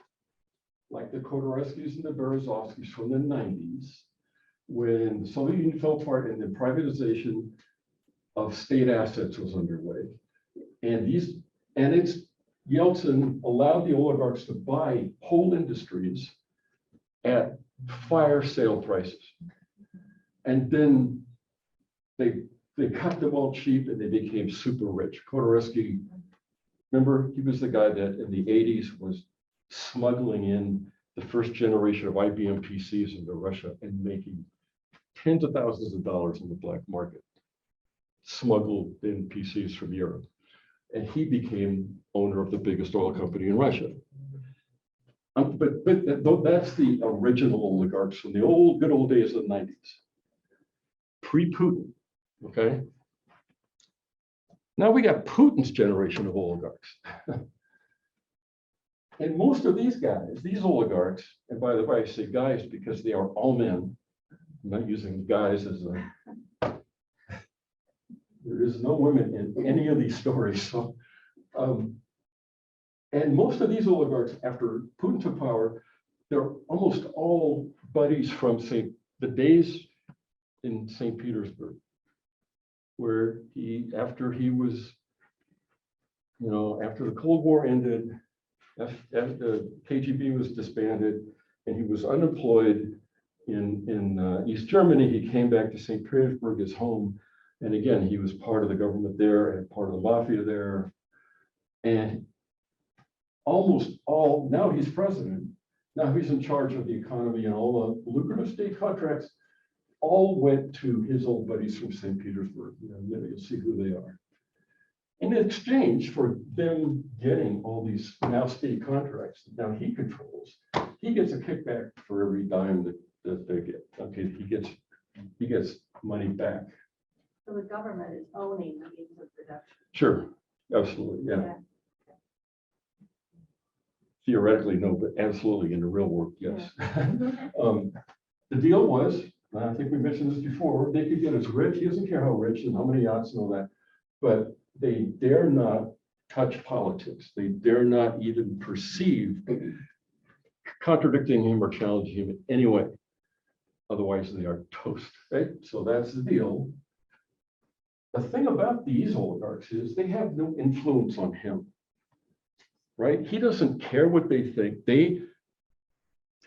like the Khodorkovskys and the Berezovskys from the 90s, when the Soviet Union fell apart and the privatization of state assets was underway. And it's Yeltsin allowed the oligarchs to buy whole industries at fire sale prices. And then they cut them all cheap and they became super rich. Khodorkovsky, remember, he was the guy that in the 80s was smuggling in the first generation of IBM PCs into Russia and making tens of thousands of dollars in the black market, smuggled in PCs from Europe. And he became owner of the biggest oil company in Russia. But that's the original oligarchs from the good old days of the 90s. Pre-Putin, okay? Now we got Putin's generation of oligarchs. And most of these guys, these oligarchs, and by the way, I say guys because they are all men. I'm not using guys as a, there is no women in any of these stories. So, and most of these oligarchs, after Putin took power, they're almost all buddies from the days in St. Petersburg, where after he was, after the Cold War ended, after the KGB was disbanded, and he was unemployed in East Germany, he came back to St. Petersburg, his home. And again, he was part of the government there and part of the mafia there. And now he's president. Now he's in charge of the economy, and all the lucrative state contracts all went to his old buddies from St. Petersburg. You'll see who they are. In exchange for them getting all these now state contracts that now he controls, he gets a kickback for every dime that they get. Okay, he gets money back. So the government is owning the means of production. Sure, absolutely, yeah. Theoretically, no, but absolutely in the real world, yes. The deal was, and I think we mentioned this before, they could get as rich, he doesn't care how rich and how many yachts and all that, but they dare not touch politics. They dare not even perceive contradicting him or challenging him in any way. Otherwise, they are toast, right? So that's the deal. The thing about these oligarchs is they have no influence on him, right? He doesn't care what they think. They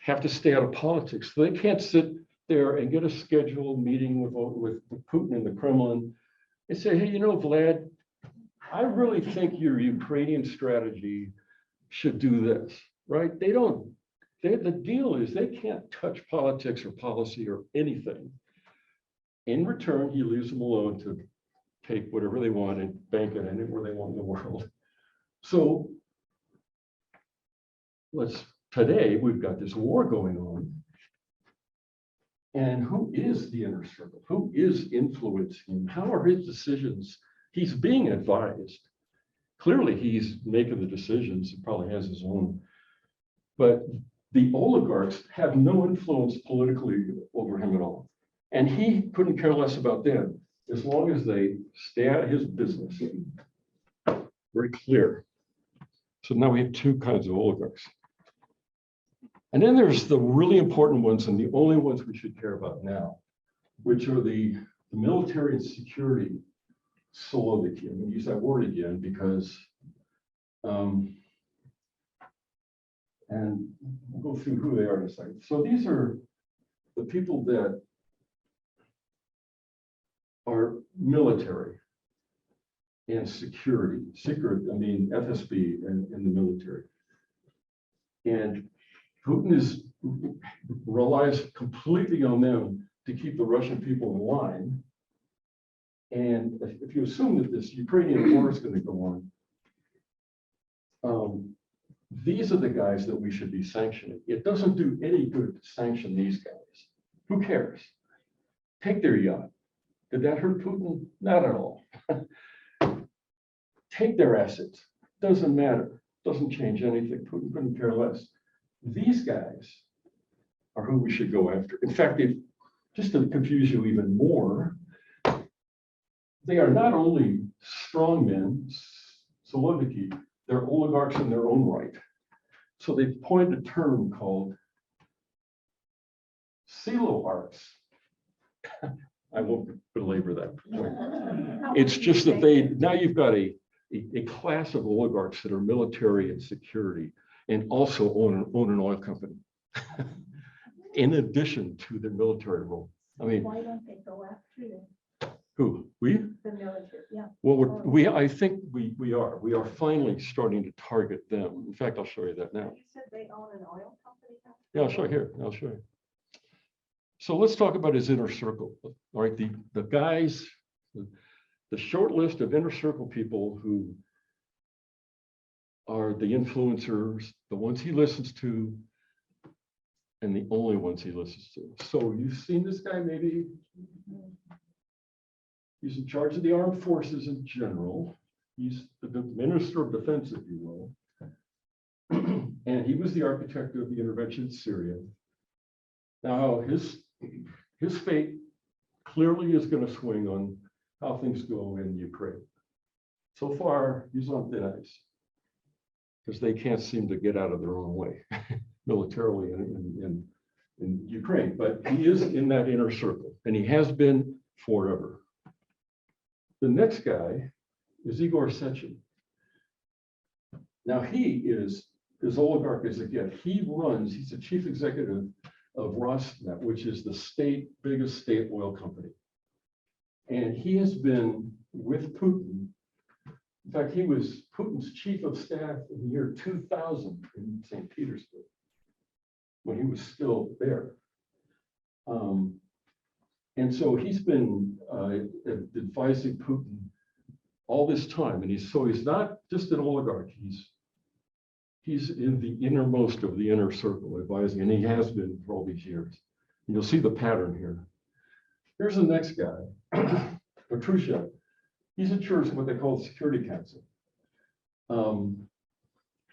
have to stay out of politics. So they can't sit there and get a scheduled meeting with Putin in the Kremlin and say, hey, Vlad, I really think your Ukrainian strategy should do this, right? They don't. The deal is they can't touch politics or policy or anything. In return, he leaves them alone to take whatever they want and bank it anywhere they want in the world. So today we've got this war going on. And who is the inner circle? Who is influencing him? How are his decisions? He's being advised. Clearly, he's making the decisions. He probably has his own. But the oligarchs have no influence politically over him at all. And he couldn't care less about them as long as they stay out of his business. Very clear. So now we have two kinds of oligarchs. And then there's the really important ones and the only ones we should care about now, which are the military and security Siloviki. I'm going to use that word again because, and we'll go through who they are in a second. So these are the people that are military and security, FSB and the military. And Putin relies completely on them to keep the Russian people in line. And if you assume that this Ukrainian war is going to go on, these are the guys that we should be sanctioning. It doesn't do any good to sanction these guys. Who cares? Take their yacht. Did that hurt Putin? Not at all. Take their assets. Doesn't matter. Doesn't change anything. Putin couldn't care less. These guys are who we should go after. In fact, just to confuse you even more, they are not only strongmen, Siloviki, they're oligarchs in their own right. So they've coined a term called Siloarchs. I won't belabor that point. It's just that now you've got a a class of oligarchs that are military and security and also own an oil company. In addition to their military role. I mean, Why don't they go after who? We? the military? Yeah. Well, I think we are finally starting to target them. In fact, I'll show you that now. You said they own an oil company now? Yeah, I'll show you here. I'll show you. So let's talk about his inner circle. All right, the guys, the short list of inner circle people who are the influencers, the ones he listens to, and the only ones he listens to. So you've seen this guy maybe? He's in charge of the armed forces in general. He's the Minister of Defense, if you will. And he was the architect of the intervention in Syria. Now, his fate clearly is going to swing on how things go in Ukraine. So far, he's on thin ice because they can't seem to get out of their own way militarily in Ukraine. But he is in that inner circle, and he has been forever. The next guy is Igor Sechin. Now, he is as oligarch as it gets. He's the chief executive of Rosneft, which is the biggest state oil company. And he has been with Putin. In fact, he was Putin's chief of staff in the year 2000 in St. Petersburg, when he was still there. And so he's been advising Putin all this time. And he's not just an oligarch. He's in the innermost of the inner circle advising, and he has been for all these years. And you'll see the pattern here. Here's the next guy, Patrushev. He's in charge of what they call the Security Council.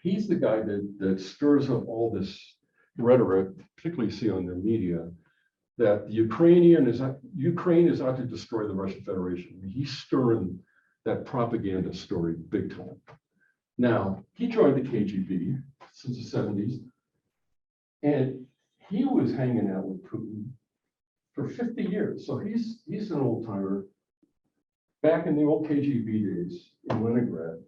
He's the guy that stirs up all this rhetoric, particularly you see on the media, that the Ukraine is out to destroy the Russian Federation. I mean, he's stirring that propaganda story big time. Now, he joined the KGB since the 70s, and he was hanging out with Putin for 50 years. So he's an old timer. Back in the old KGB days in Leningrad,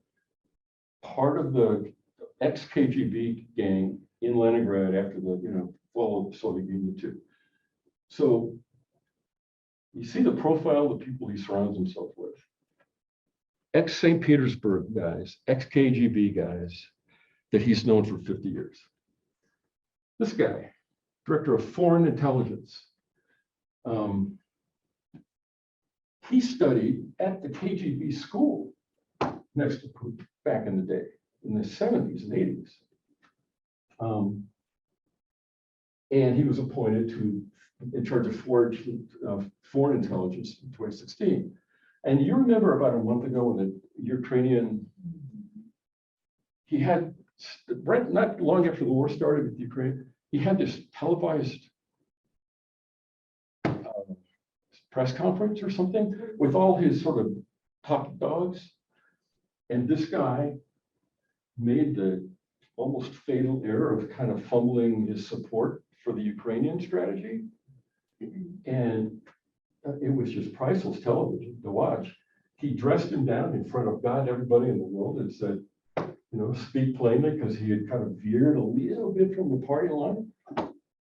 part of the ex-KGB gang in Leningrad after the fall of the Soviet Union too. So you see the profile of the people he surrounds himself with. Ex-St. Petersburg guys, ex-KGB guys that he's known for 50 years. This guy, director of foreign intelligence, he studied at the KGB school next to Putin back in the day, in the 70s and 80s. And he was appointed in charge of foreign intelligence in 2016. And you remember about a month ago when the Ukrainian, he had, not long after the war started with Ukraine, he had this televised press conference or something with all his sort of top dogs. And this guy made the almost fatal error of kind of fumbling his support for the Ukrainian strategy. And it was just priceless television to watch. He dressed him down in front of God, everybody in the world, and said, speak plainly, because he had kind of veered a little bit from the party line.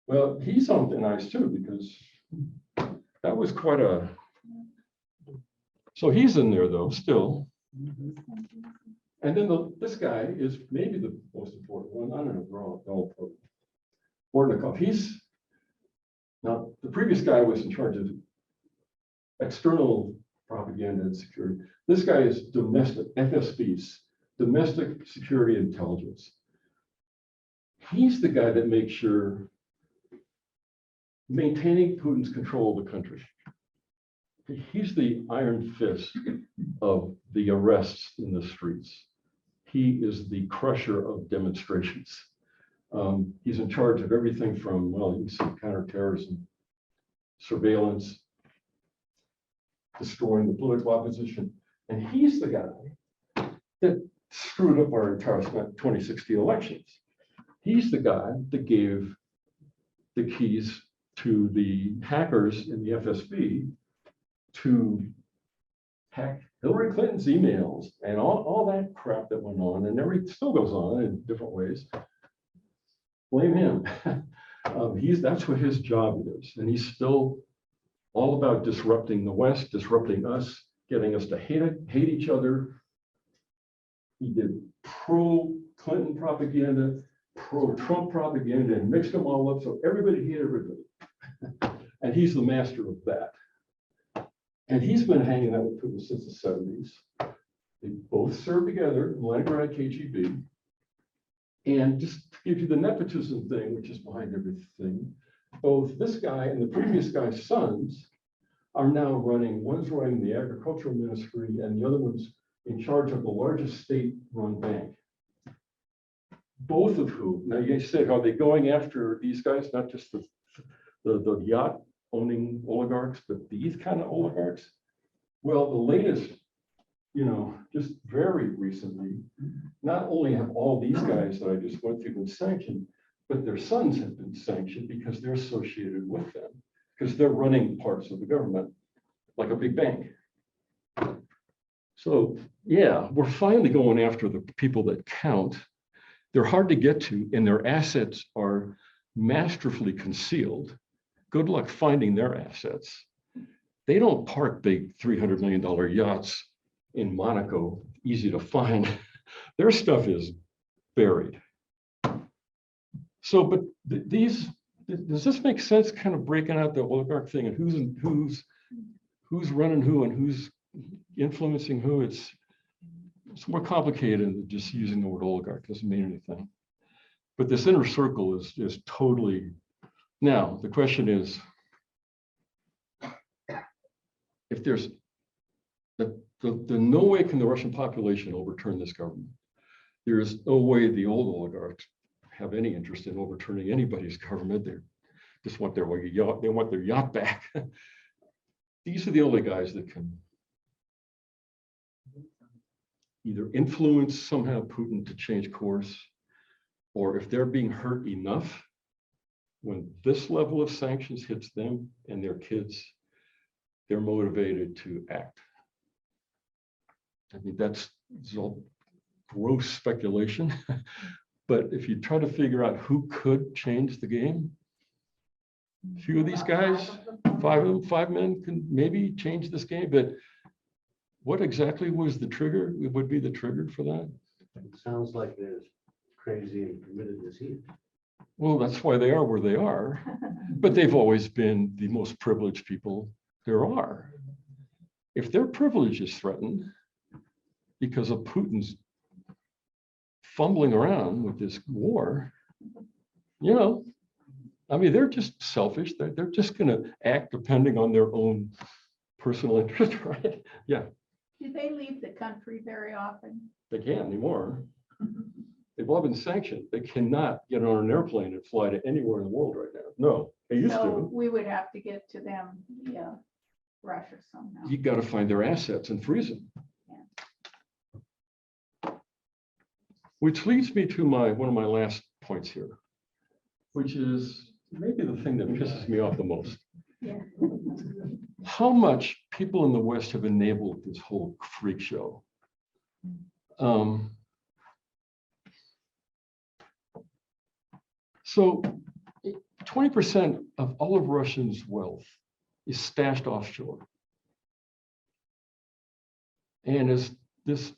Well, he's on thin ice too, because that was quite a. So he's in there though, still. And then this guy is maybe the most important one. I don't know, they're all important. Bortnikov, now the previous guy was in charge of external propaganda and security. This guy is domestic, FSBs, domestic security intelligence. He's the guy that makes sure maintaining Putin's control of the country. He's the iron fist of the arrests in the streets. He is the crusher of demonstrations. He's in charge of everything from, well, you can see counterterrorism, surveillance, destroying the political opposition. And he's the guy that screwed up our entire 2016 elections. He's the guy that gave the keys to the hackers in the FSB to hacked Hillary Clinton's emails and all that crap that went on, and still goes on in different ways. Blame him. That's what his job is, and he's still all about disrupting the West, disrupting us, getting us to hate each other. He did pro-Clinton propaganda, pro-Trump propaganda, and mixed them all up so everybody hated everybody. And he's the master of that. And he's been hanging out with Putin since the 70s. They both served together in Leningrad KGB. And just to give you the nepotism thing, which is behind everything, both this guy and the previous guy's sons are now running, one's running the agricultural ministry and the other one's in charge of the largest state-run bank. Both of whom, now you said, are they going after these guys, not just the yacht owning oligarchs, but these kind of oligarchs? Well, the latest, just very recently, not only have all these guys that I just went through been sanctioned, but their sons have been sanctioned because they're associated with them, because they're running parts of the government like a big bank. So yeah, we're finally going after the people that count. They're hard to get to, and their assets are masterfully concealed. Good luck finding their assets. They don't park big $300 million yachts in Monaco, easy to find. Their stuff is buried. So, but does this make sense, kind of breaking out the oligarch thing and who's running who and who's influencing who? It's more complicated than just using the word oligarch. Doesn't mean anything. But this inner circle is totally. Now, the question is, if there's no way can the Russian population overturn this government. There is no way the old oligarchs have any interest in overturning anybody's government. They just want their yacht, they want their yacht back. These are the only guys that can either influence somehow Putin to change course, or if they're being hurt enough, when this level of sanctions hits them and their kids, they're motivated to act. I mean, that's all gross speculation. But if you try to figure out who could change the game, a few of these guys, five men can maybe change this game. But what exactly was the trigger? It would be the trigger for that? It sounds like there's crazy and committed deceit. Well, that's why they are where they are. But they've always been the most privileged people there are. If their privilege is threatened because of Putin's fumbling around with this war, I mean, they're just selfish. They're just going to act depending on their own personal interest, right? Yeah. Do they leave the country very often? They can't anymore. They've all been sanctioned. They cannot get on an airplane and fly to anywhere in the world right now. No, they used So to. we would have to get to them via Russia somehow. You got to find their assets and freeze them. Which leads me to one of my last points here, which is maybe the thing that pisses me off the most. Yeah. How much people in the West have enabled this whole freak show. So 20% of all of Russians' wealth is stashed offshore. And as this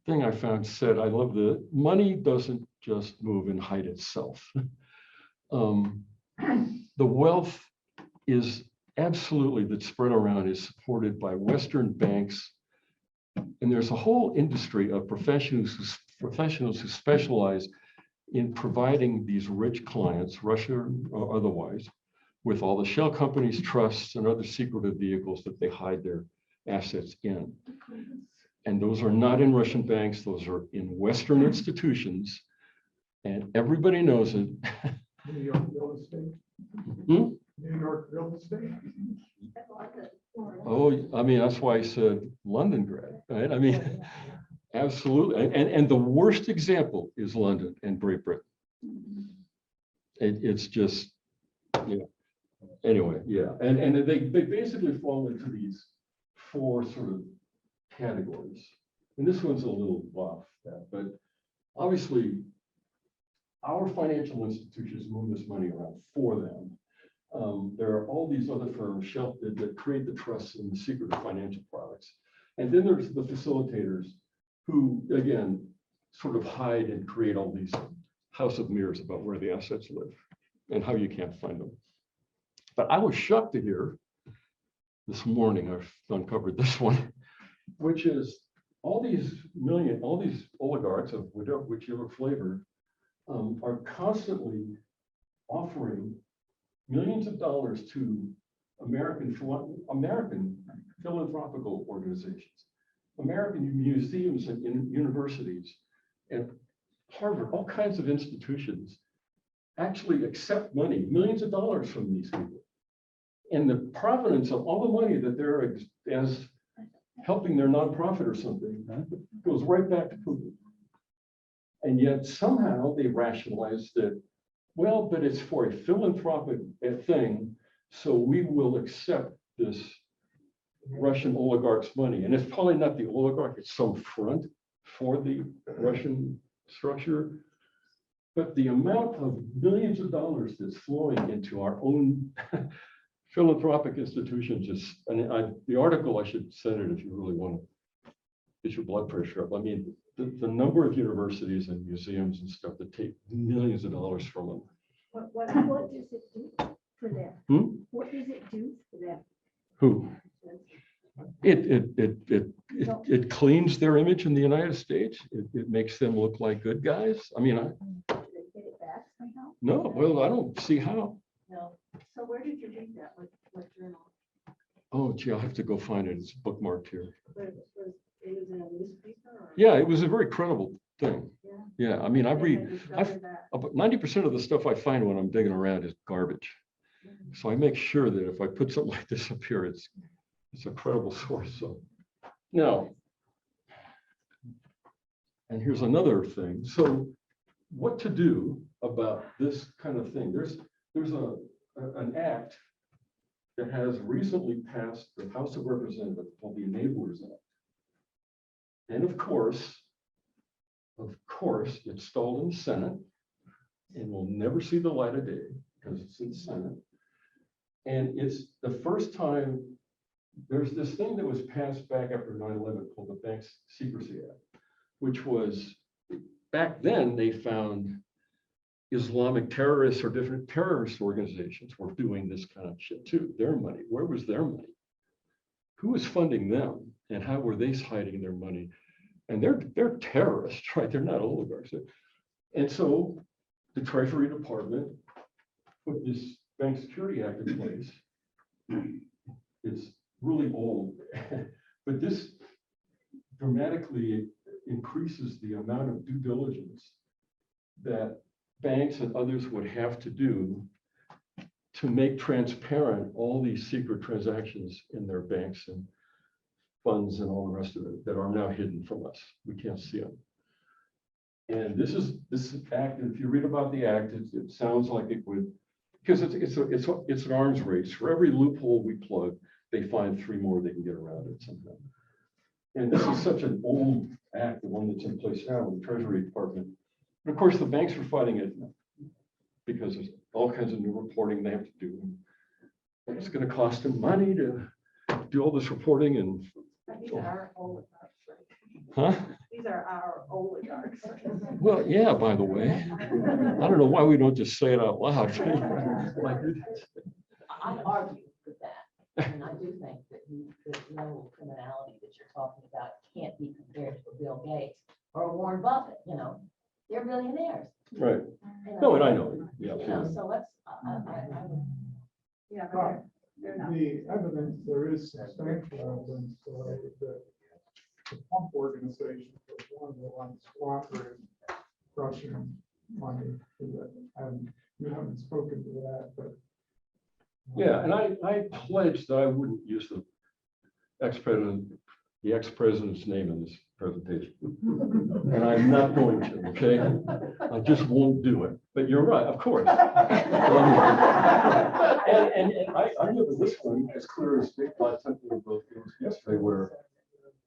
thing I found said, I love the money doesn't just move and hide itself. The wealth is absolutely that's spread around is supported by Western banks. And there's a whole industry of professionals who specialize in providing these rich clients, Russia or otherwise, with all the shell companies, trusts, and other secretive vehicles that they hide their assets in. And those are not in Russian banks, those are in Western institutions, and everybody knows it. New York real estate. Hmm? New York real estate. Oh, I mean, that's why I said London grad, right? I mean, absolutely. And the worst example is London and Great Britain. It's just, anyway, yeah. And they basically fall into these four sort of categories. And this one's a little off that, but obviously our financial institutions move this money around for them. There are all these other firms that create the trusts and the secret of financial products. And then there's the facilitators who, again, sort of hide and create all these house of mirrors about where the assets live and how you can't find them. But I was shocked to hear this morning, I've uncovered this one, which is all these oligarchs of whichever flavor are constantly offering millions of dollars to American philanthropical organizations, American museums and universities, and Harvard, all kinds of institutions actually accept money, millions of dollars from these people. And the provenance of all the money that they're as helping their nonprofit or something goes right back to Putin. And yet somehow they rationalize that, well, but it's for a philanthropic thing, so we will accept this Russian oligarch's money. And it's probably not the oligarch, it's some front for the Russian structure. But the amount of millions of dollars that's flowing into our own philanthropic institutions is, and the article, I should send it if you really want to get your blood pressure up. I mean, the number of universities and museums and stuff that take millions of dollars from them. What does it do for them? What does it do for them? Who? It cleans their image in the United States. It makes them look like good guys. I mean, Do they get it back somehow? no, well, I don't see how. No. So where did you read that? What journal? Oh, gee, I'll have to go find it. It's bookmarked here. It was in a newspaper or? Yeah, it was a very credible thing. Yeah. Yeah, I mean, I They read, had discovered that. about 90% of the stuff I find when I'm digging around is garbage. So I make sure that if I put something like this up here, it's a credible source. So now, and here's another thing. So what to do about this kind of thing? There's an act that has recently passed the House of Representatives called the Enablers Act. And of course, it's stalled in the Senate and will never see the light of day because it's in the Senate. And it's the first time there's this thing that was passed back after 9/11 called the Bank Secrecy Act, which was, back then they found Islamic terrorists or different terrorist organizations were doing this kind of shit too. Their money, where was their money? Who was funding them and how were they hiding their money? And they're terrorists, right? They're not oligarchs. And so the Treasury Department put this Bank Security Act in place. It's really old, but this dramatically increases the amount of due diligence that banks and others would have to do to make transparent all these secret transactions in their banks and funds and all the rest of it that are now hidden from us. We can't see them. And this act, if you read about the act, it sounds like it would, because it's an arms race. For every loophole we plug, they find 3 more they can get around it somehow. And this is such an old act, the one that's in place now with the Treasury Department. And of course, the banks are fighting it because there's all kinds of new reporting they have to do. And it's going to cost them money to do all this reporting. And These are our oligarchs, huh? These are our oligarchs. Well, yeah, by the way, I don't know why we don't just say it out loud. Like, I argue with that, and I do think that the level of criminality that you're talking about can't be compared to a Bill Gates or a Warren Buffett, they're billionaires. right. you No, and I know. Yeah. So let's, Yeah, but they're not. The evidence, there is substantial evidence that the pump organization was one of the ones squandering Russian money. And you haven't spoken to that, but. Yeah, and I pledged that I wouldn't use the ex-president's name in this presentation. And I'm not going to, okay? I just won't do it. But you're right, of course. And I remember this one as clear as day, I sent you both yesterday, where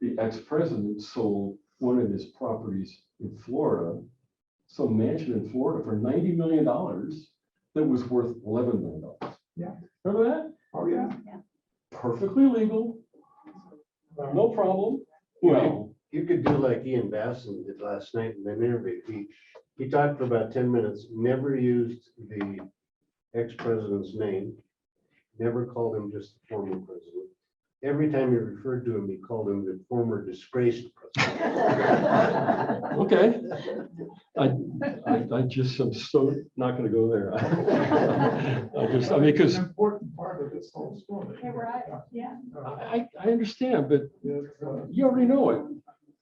the ex-president sold one of his properties in Florida, some mansion in Florida for $90 million that was worth $11 million. Yeah. Remember that? Oh, yeah. Perfectly legal, no problem. Well, You could do like Ian Basson did last night in an interview. He talked for about 10 minutes, never used the ex-president's name, never called him just the former president. Every time he referred to him, he called him the former disgraced president. okay. I just am so not gonna go there. I mean, because It's an important part of this whole story. Okay, right, yeah. I understand, but It's, you already know it.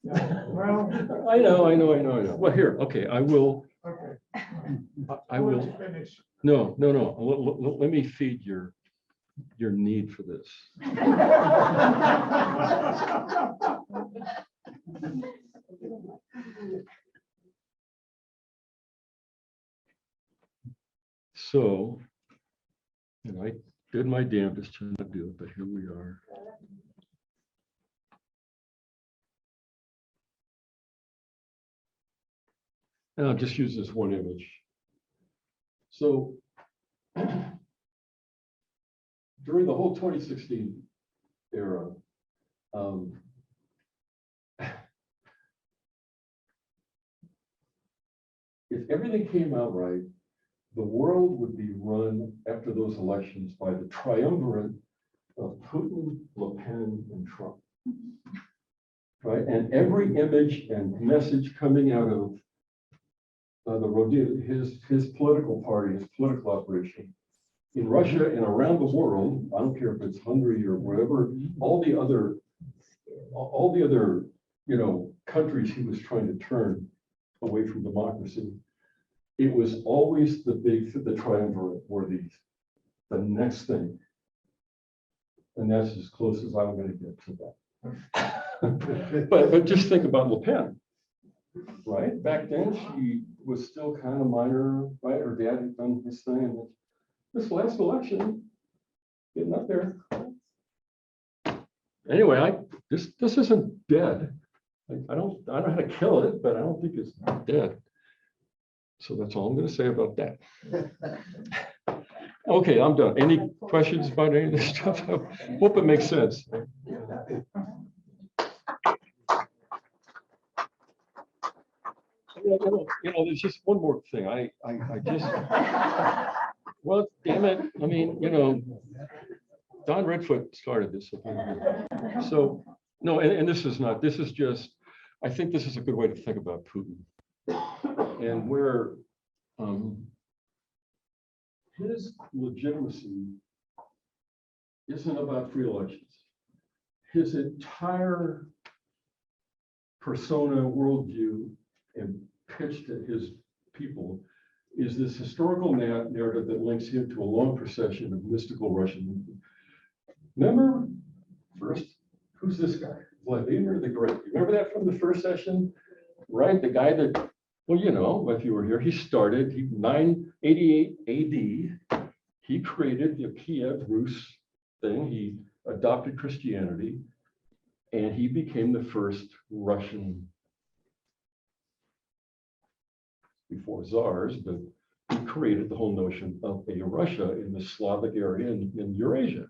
yeah, well, I know. Well, here, okay, I will, okay. I I'll let will, you finish. no. Let me feed your need for this. So, and I did my damnedest to not do it, but here we are. And I'll just use this one image. So during the whole 2016 era, if everything came out right, the world would be run after those elections by the triumvirate of Putin, Le Pen, and Trump. Right? And every image and message coming out of his political party, his political operation in Russia and around the world, I don't care if it's Hungary or wherever, all the other, countries he was trying to turn away from democracy. It was always the triumvirate were the next thing. And that's as close as I'm going to get to that. But just think about Le Pen, right? Back then, she was still kind of minor, right? Her dad had done his thing. And this last election, getting up there. Anyway, this isn't dead. I don't know how to kill it, but I don't think it's dead. So that's all I'm going to say about that. Okay, I'm done. Any questions about any of this stuff? I hope it makes sense. There's just one more thing. I just, well, damn it. I mean, Don Redfoot started this. So, no, and this is just, I think this is a good way to think about Putin. And where his legitimacy isn't about free elections. His entire persona, worldview, and pitch to his people is this historical narrative that links him to a long procession of mystical Russian. Remember, first, who's this guy? Vladimir the Great. Remember that from the first session? Right? The guy that, well, if you were here, he started 988 AD. He created the Kiev Rus thing. He adopted Christianity, and he became the first Russian, before czars, but he created the whole notion of a Russia in the Slavic area in Eurasia.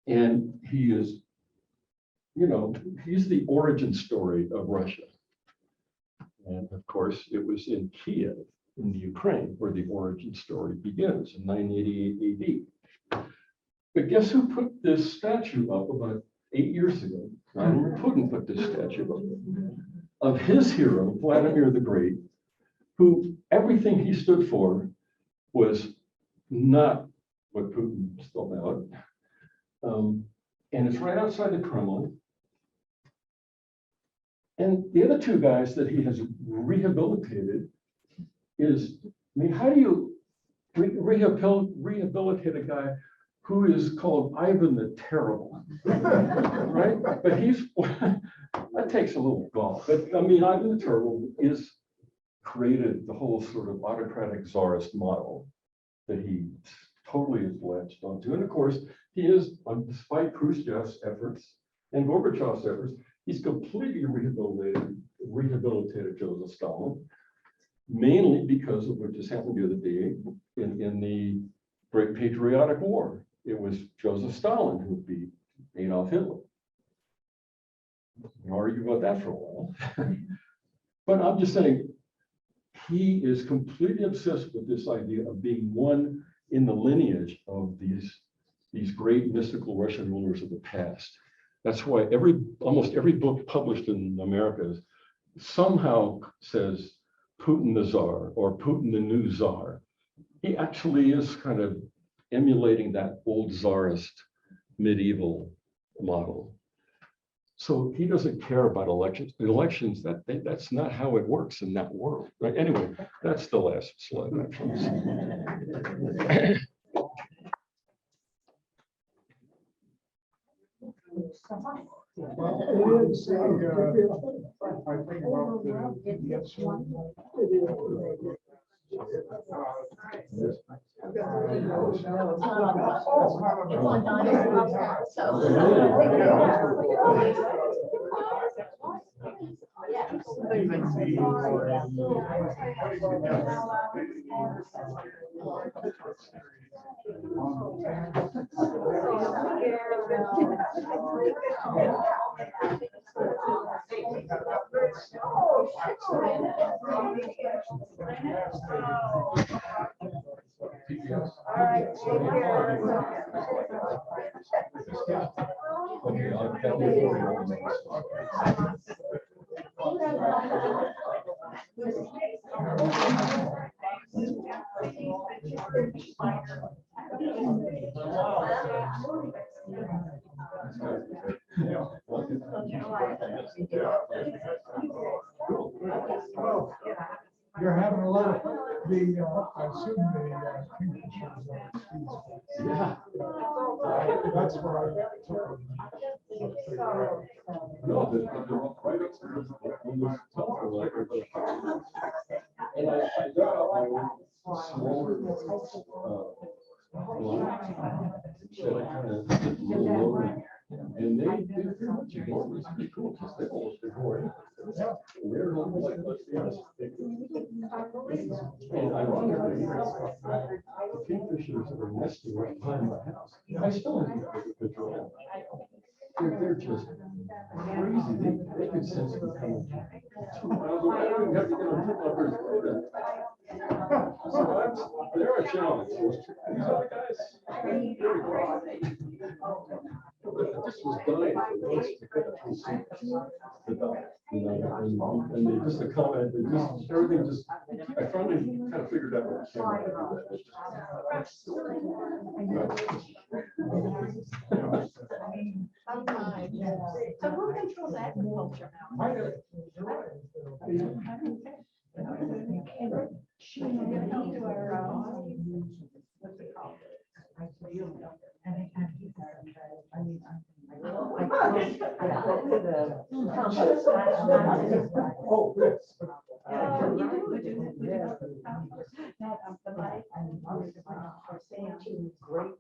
And he is, he's the origin story of Russia. And of course, it was in Kiev, in the Ukraine, where the origin story begins in 988 AD. But guess who put this statue up about 8 years ago? Vladimir Putin put this statue up of his hero, Vladimir the Great, who everything he stood for was not what Putin spelled out. And it's right outside the Kremlin. And the other two guys that he has rehabilitated is, how do you rehabilitate a guy who is called Ivan the Terrible, right? But that takes a little golf. But Ivan the Terrible created the whole sort of autocratic czarist model that he totally is latched onto. And of course, he is, despite Khrushchev's efforts, And Gorbachev's efforts, he's completely rehabilitated Joseph Stalin, mainly because of what just happened the other day in the Great Patriotic War. It was Joseph Stalin who beat Adolf Hitler. We can argue about that for a while. But I'm just saying, he is completely obsessed with this idea of being one in the lineage of these great mystical Russian rulers of the past. That's why almost every book published in America somehow says Putin the Tsar or Putin the new Tsar. He actually is kind of emulating that old Tsarist medieval model. So he doesn't care about elections. Elections, that's not how it works in that world. Right? Anyway, that's the last slide, actually. Well, it is, I think about you're having a lot of I assume the Kingfishers are. Yeah. That's what I took. No, they're all quite experienced. And I got out my own smaller so I kind of did a little lower. And they pretty much ignore me. It's pretty cool because they almost ignore it. They're not like, let's be honest. And ironically, the Kingfishers that are nesting right behind my house, I still have to take a picture of them. They're just crazy. They can sense it coming 2 miles away. I don't even have to get on the road. So they're a challenge. These other guys, this was dying for months to get a full seat. And they just a comment, they just everything just. I finally kind of figured out what So who controls agriculture Oh, yes. Great